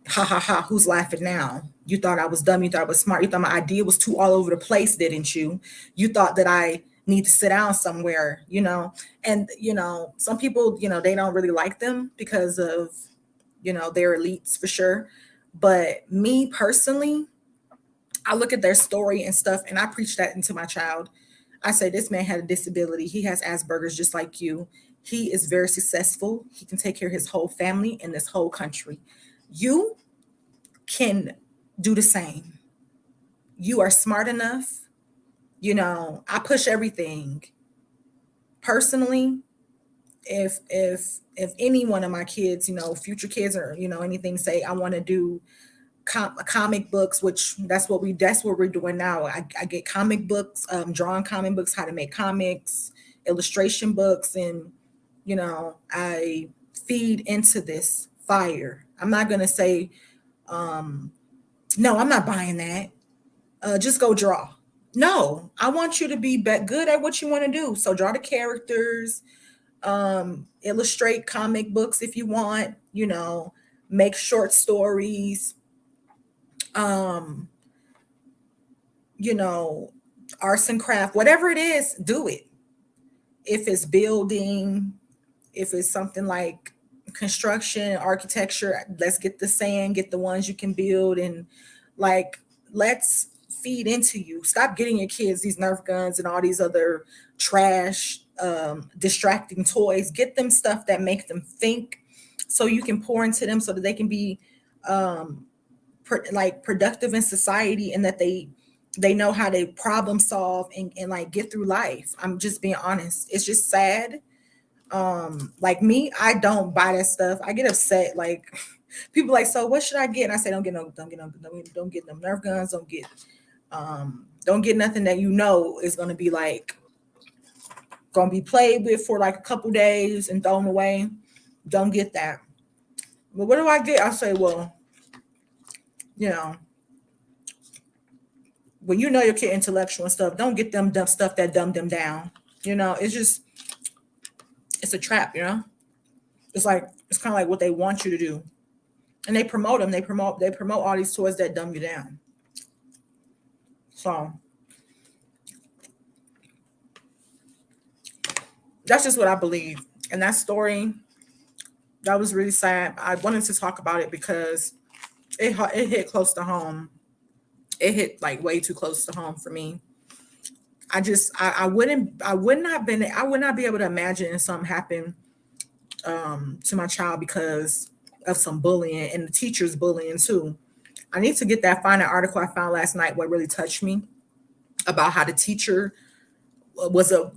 ha ha ha, who's laughing now? You thought I was dumb, you thought I was smart, you thought my idea was too all over the place, didn't you? You thought that I need to sit down somewhere, and some people, they don't really like them because of their elites for sure. But me personally, I look at their story and stuff, and I preach that into my child. I say, this man had a disability. He has Asperger's just like you. He is very successful. He can take care of his whole family and this whole country. You can do the same. You are smart enough. I push everything. Personally, if any one of my kids, future kids or, anything, say I want to do comic books, which that's what we're doing now. I get comic books, drawing comic books, how to make comics, illustration books, and I feed into this fire. I'm not gonna say no, I'm not buying that, just go draw. No, I want you to be good at what you want to do. So draw the characters, illustrate comic books if you want, make short stories, arts and craft, whatever it is, do it. If it's building, if it's something like construction, architecture, let's get the sand, get the ones you can build, and let's feed into you. Stop getting your kids these Nerf guns and all these other trash, distracting toys. Get them stuff that make them think, so you can pour into them so that they can be productive in society, and that they know how to problem solve and get through life. I'm just being honest. It's just sad. Like me, I don't buy that stuff. I get upset. Like people like, so what should I get? And I say, don't get them Nerf guns. Don't get nothing that you know is gonna be like gonna be played with for like a couple days and thrown away. Don't get that. But what do I get? I say, well, you know, when you know your kid intellectual and stuff, don't get them dumb stuff that dumb them down. It's a trap. It's like it's kind of like what they want you to do, and they promote them. They promote all these toys that dumb you down. So that's just what I believe. And that story, that was really sad. I wanted to talk about it because it hit close to home. It hit like way too close to home for me. I would not be able to imagine something happen to my child because of some bullying and the teachers bullying too. I need to find an article I found last night what really touched me about how the teacher was a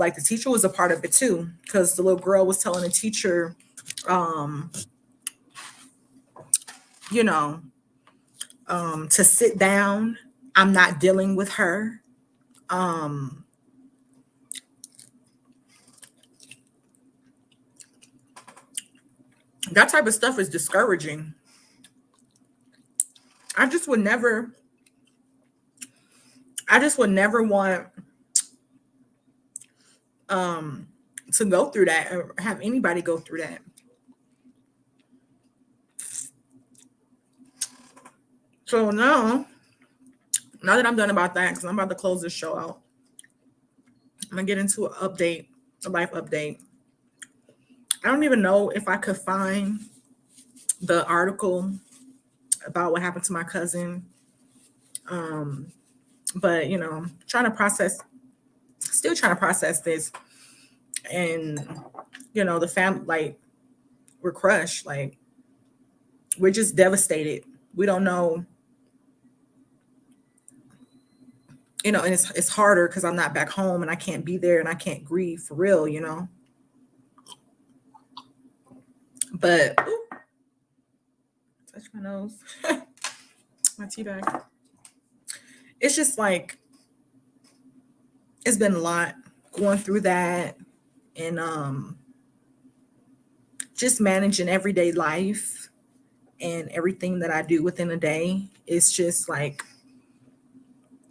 part of it too, because the little girl was telling the teacher, to sit down. I'm not dealing with her. That type of stuff is discouraging. I just would never want to go through that or have anybody go through that. So now that I'm done about that, because I'm about to close this show out, I'm gonna get into a life update. I don't even know if I could find the article about what happened to my cousin. But still trying to process this. And the family, like, we're crushed. Like, we're just devastated. We don't know, and it's harder because I'm not back home and I can't be there and I can't grieve for real. But touch my nose. My tea bag. It's just like, it's been a lot going through that, and just managing everyday life and everything that I do within a day. It's just like,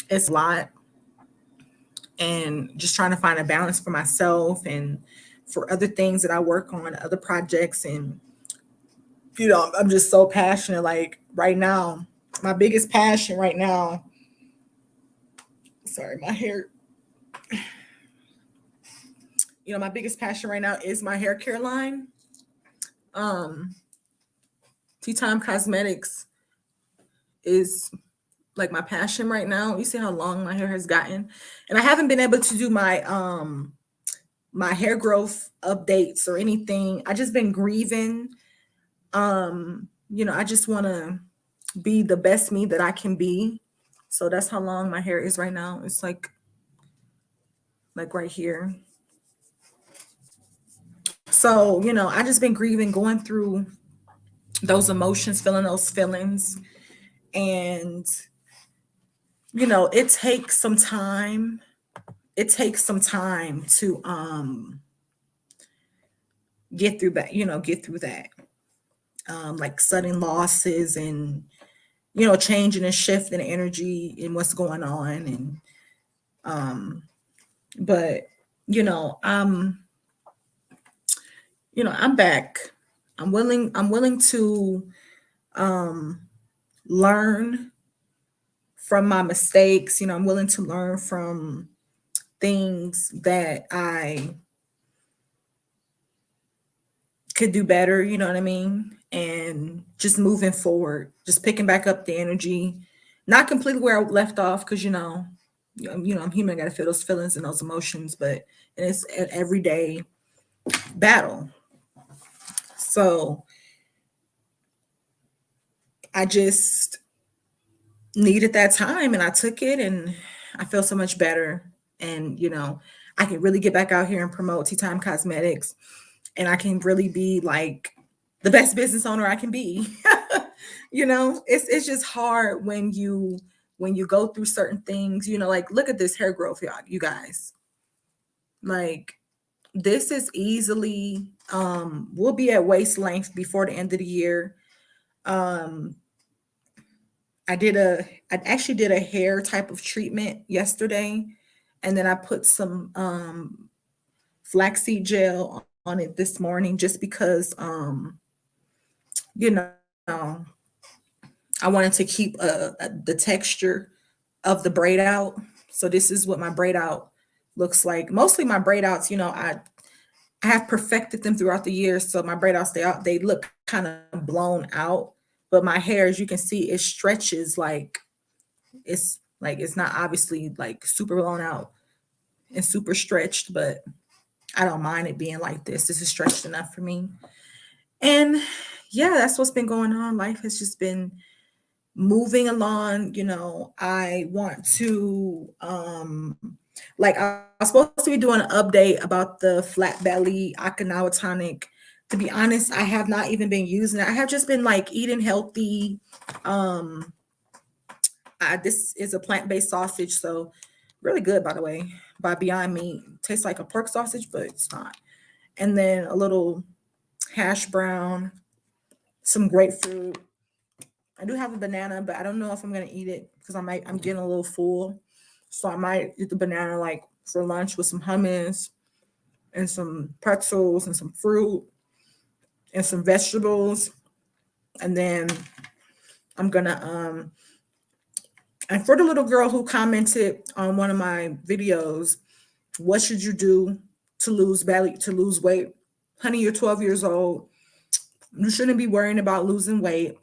it's a lot, and just trying to find a balance for myself and for other things that I work on, other projects. And I'm just so passionate. Like, right now, my biggest passion right now, sorry, my hair, my biggest passion right now is my hair care line. Tea Cosmetics is like my passion right now. You see how long my hair has gotten, and I haven't been able to do my my hair growth updates or anything. I just been grieving. I just want to be the best me that I can be. So that's how long my hair is right now. It's like right here. So, I just been grieving, going through those emotions, feeling those feelings. And, it takes some time. It takes some time to get through that. Like sudden losses and, changing and shifting energy and what's going on. And but I'm back. I'm willing to learn from my mistakes. I'm willing to learn from things that I could do better, you know what I mean? And just moving forward, just picking back up the energy, not completely where I left off, because I'm human, I gotta feel those feelings and those emotions, but it's an everyday battle. So I just needed that time, and I took it, and I feel so much better. And I can really get back out here and promote Tea Cosmetics and I can really be like the best business owner I can be. It's just hard when you go through certain things, like look at this hair growth, y'all, you guys. Like this is easily we'll be at waist length before the end of the year. Um I actually did a hair type of treatment yesterday, and then I put some flaxseed gel on it this morning just because you know I wanted to keep the texture of the braid out. So this is what my braid out looks like. Mostly my braid outs, I have perfected them throughout the years, so my braid outs they look kind of blown out. But my hair, as you can see, it stretches like it's not obviously like super blown out and super stretched, but I don't mind it being like this. This is stretched enough for me. And yeah, that's what's been going on. Life has just been moving along. I want to like I was supposed to be doing an update about the flat belly Okinawa tonic. To be honest, I have not even been using it. I have just been like eating healthy. This is a plant-based sausage, so really good, by the way, by Beyond Meat. Tastes like a pork sausage, but it's not. And then a little hash brown, some grapefruit. I do have a banana, but I don't know if I'm gonna eat it because I'm getting a little full. So I might eat the banana like for lunch with some hummus and some pretzels and some fruit and some vegetables. And then I'm gonna and for the little girl who commented on one of my videos, what should you do to lose weight? Honey, you're 12 years old. You shouldn't be worrying about losing weight.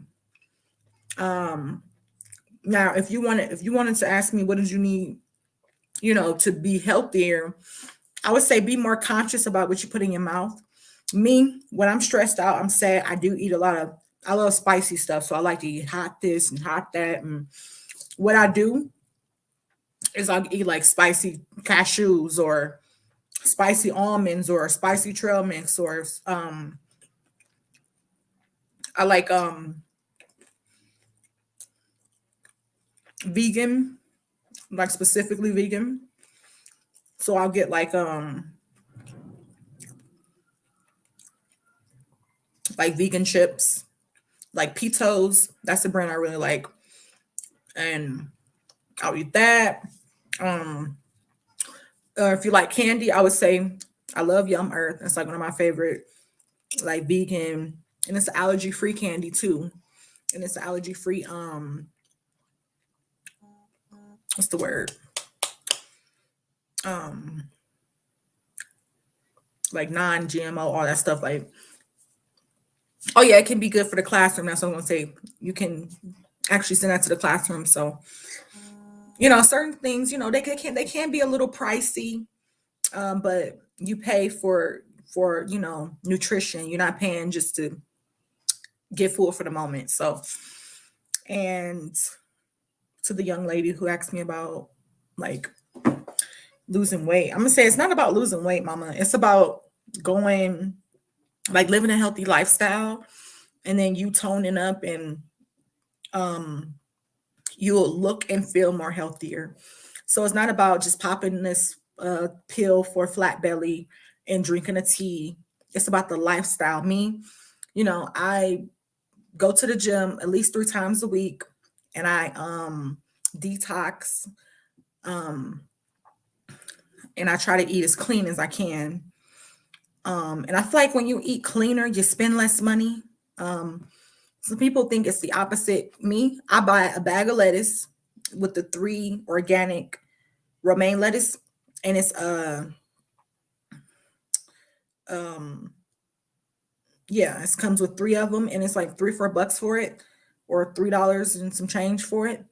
Now, if you wanted to ask me what did you need, to be healthier, I would say be more conscious about what you put in your mouth. Me, when I'm stressed out, I'm sad, I do eat I love spicy stuff. So I like to eat hot this and hot that. And what I do is I'll eat like spicy cashews or spicy almonds or spicy trail mix or I like vegan, like specifically vegan. So I'll get like vegan chips, like Pitos. That's the brand I really like. And I'll eat that. If you like candy, I would say I love Yum Earth. It's like one of my favorite, like vegan, and it's allergy free candy too. And it's allergy free. What's the word? Like non-GMO, all that stuff. Like, oh yeah, it can be good for the classroom. That's what I'm gonna say. You can actually send that to the classroom. So, certain things, they can be a little pricey, but you pay for nutrition. You're not paying just to get full for the moment. So, and to the young lady who asked me about like losing weight, I'm gonna say it's not about losing weight, mama. It's about going like living a healthy lifestyle, and then you toning up, and you'll look and feel more healthier. So it's not about just popping this pill for flat belly and drinking a tea. It's about the lifestyle. Me, I go to the gym at least 3 times a week, and I detox, and I try to eat as clean as I can. And I feel like when you eat cleaner, you spend less money. Some people think it's the opposite. Me, I buy a bag of lettuce with the 3 organic romaine lettuce, and it's it comes with 3 of them, and it's like $3-4 for it, or $3 and some change for it.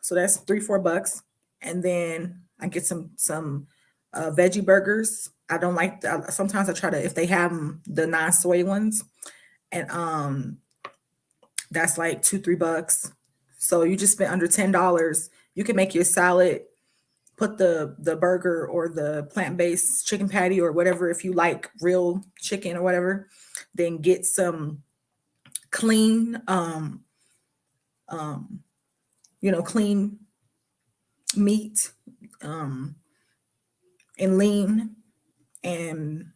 So that's $3-4, and then I get some veggie burgers. I don't like sometimes I try to, if they have them, the non-soy ones, and that's like $2-3. So you just spent under $10. You can make your salad put the burger or the plant-based chicken patty or whatever, if you like real chicken or whatever, then get some clean clean meat, and lean, and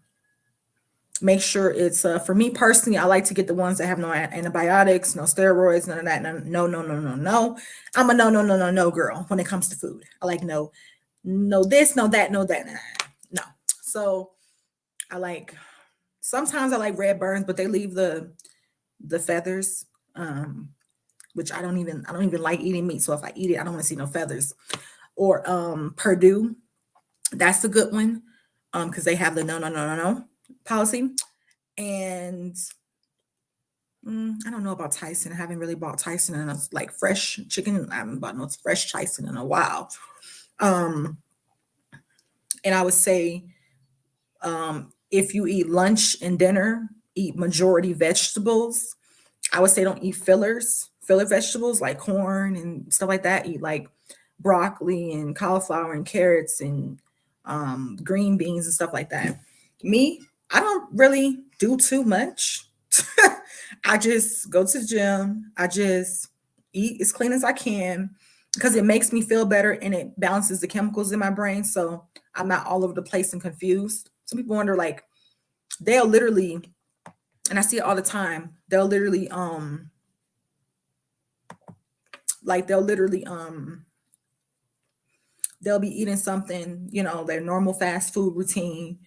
make sure it's for me personally, I like to get the ones that have no antibiotics, no steroids, none of that. No. I'm a no girl when it comes to food. I like no this, no that, no that. No. So sometimes I like red burns, but they leave the feathers, which I don't even like eating meat. So if I eat it, I don't want to see no feathers. Or Purdue, that's a good one, because they have the no policy. And I don't know about Tyson. I haven't really bought Tyson in like fresh chicken. I haven't bought no fresh Tyson in a while. And I would say, if you eat lunch and dinner, eat majority vegetables. I would say don't eat filler vegetables like corn and stuff like that. Eat like broccoli and cauliflower and carrots and green beans and stuff like that. Me, I don't really do too much. I just go to the gym. I just eat as clean as I can because it makes me feel better and it balances the chemicals in my brain. So I'm not all over the place and confused. Some people wonder, like, they'll literally, and I see it all the time, they'll literally they'll be eating something, their normal fast food routine,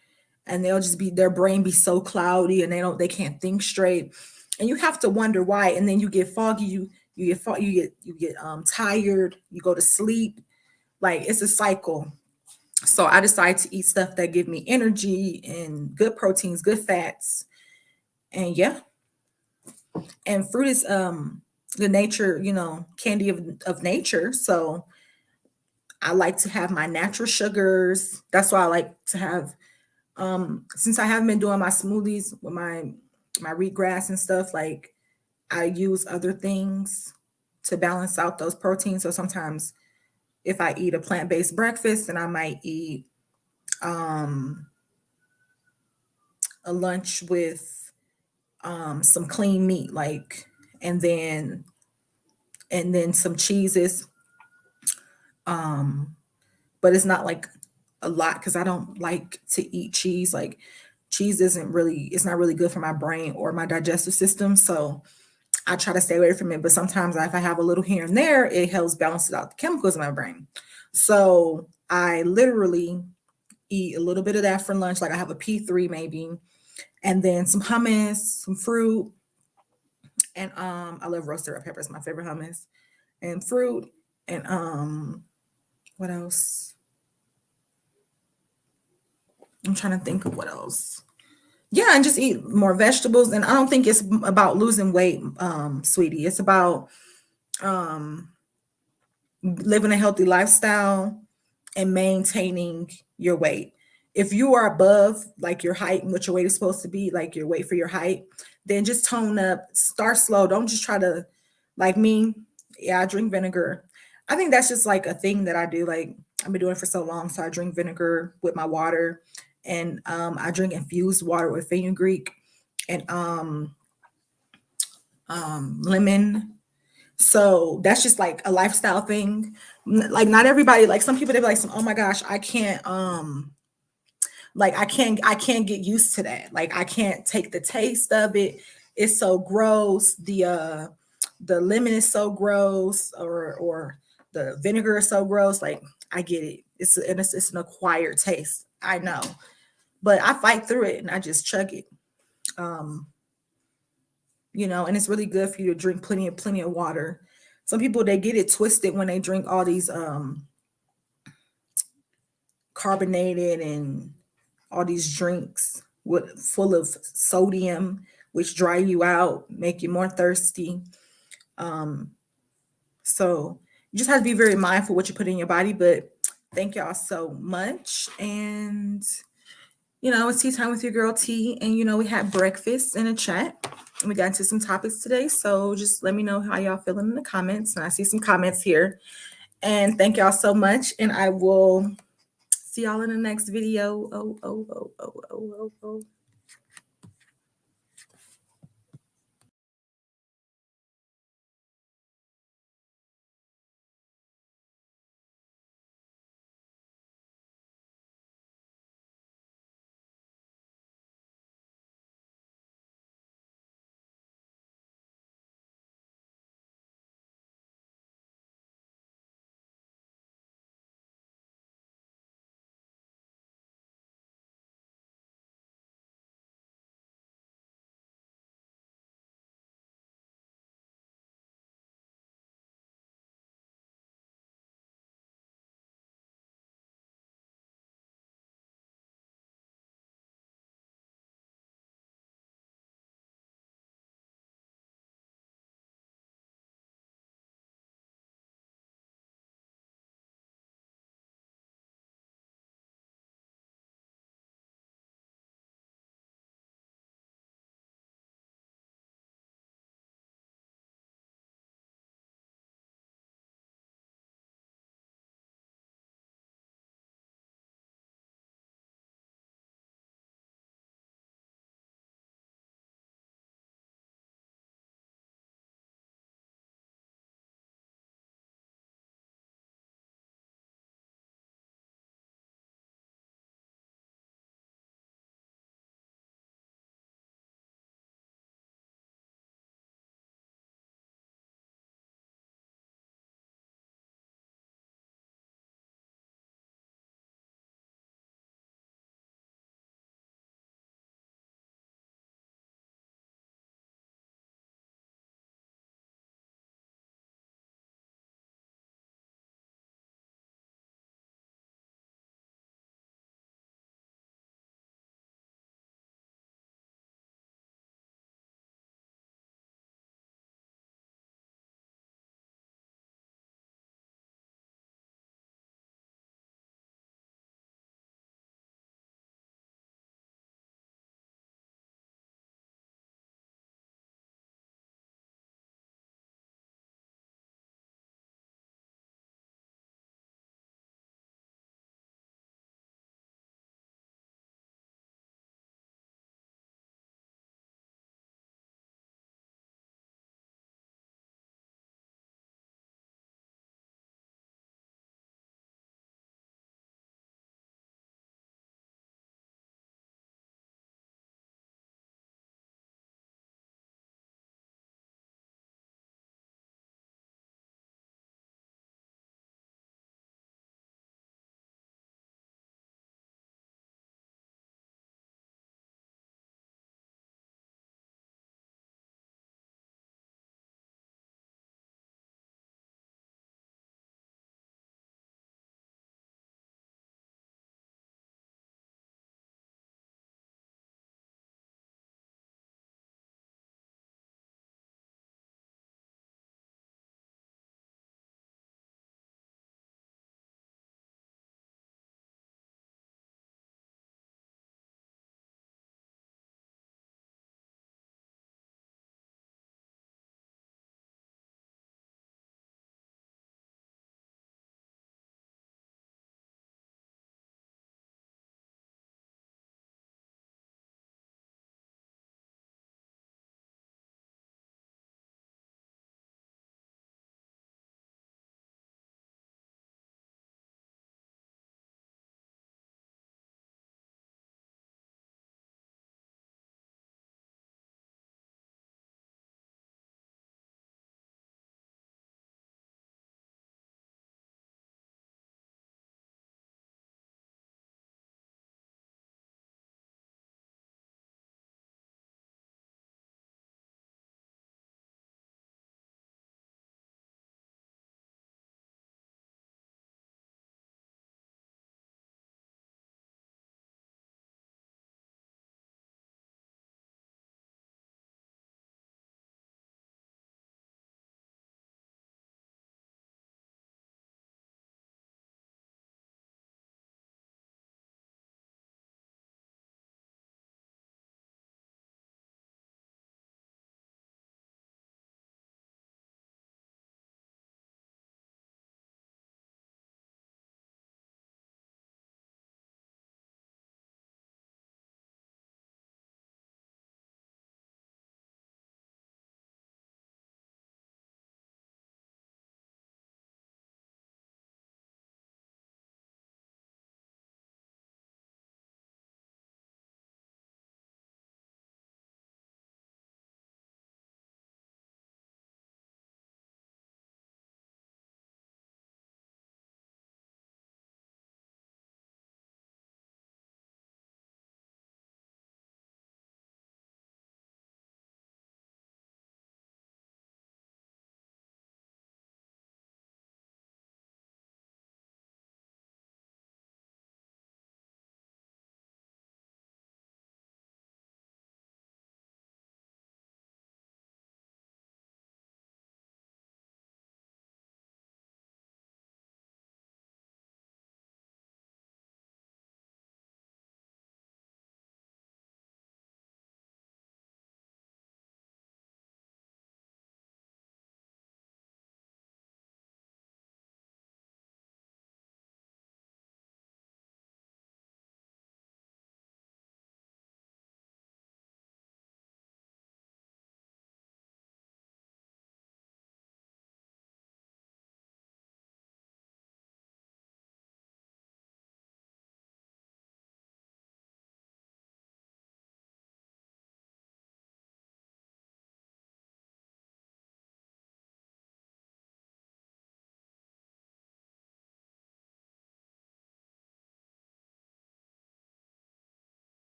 and their brain be so cloudy and they can't think straight. And you have to wonder why. And then you get foggy, you get tired, you go to sleep. Like, it's a cycle. So I decide to eat stuff that give me energy and good proteins, good fats. And yeah. And fruit is the nature, candy of nature. So I like to have my natural sugars. That's why I like to have, since I haven't been doing my smoothies with my wheatgrass and stuff, like, I use other things to balance out those proteins. So sometimes if I eat a plant-based breakfast, then I might eat a lunch with some clean meat, like, and then some cheeses. But it's not like a lot because I don't like to eat cheese. Like, cheese it's not really good for my brain or my digestive system. So I try to stay away from it. But sometimes if I have a little here and there, it helps balance out the chemicals in my brain. So I literally eat a little bit of that for lunch. Like, I have a P3 maybe, and then some hummus, some fruit. And I love roasted red peppers, my favorite hummus, and fruit. And what else? I'm trying to think of what else. Yeah, and just eat more vegetables. And I don't think it's about losing weight, sweetie. It's about living a healthy lifestyle and maintaining your weight. If you are above like your height and what your weight is supposed to be, like your weight for your height, then just tone up, start slow. Don't just try to, like me. Yeah, I drink vinegar. I think that's just like a thing that I do. Like, I've been doing it for so long. So I drink vinegar with my water, and I drink infused water with fenugreek and lemon. So that's just like a lifestyle thing. Like, not everybody, like some people, they be like, oh my gosh, I can't get used to that. Like, I can't take the taste of it. It's so gross. The lemon is so gross, or the vinegar is so gross. Like, I get it. It's an acquired taste. I know, but I fight through it and I just chug it. And it's really good for you to drink plenty of water. Some people, they get it twisted when they drink all these carbonated and all these drinks full of sodium, which dry you out, make you more thirsty. So you just have to be very mindful what you put in your body. But thank y'all so much. And it's tea time with your girl T. And we had breakfast in a chat. And we got into some topics today. So just let me know how y'all feeling in the comments. And I see some comments here. And thank y'all so much. And I will see y'all in the next video. Oh.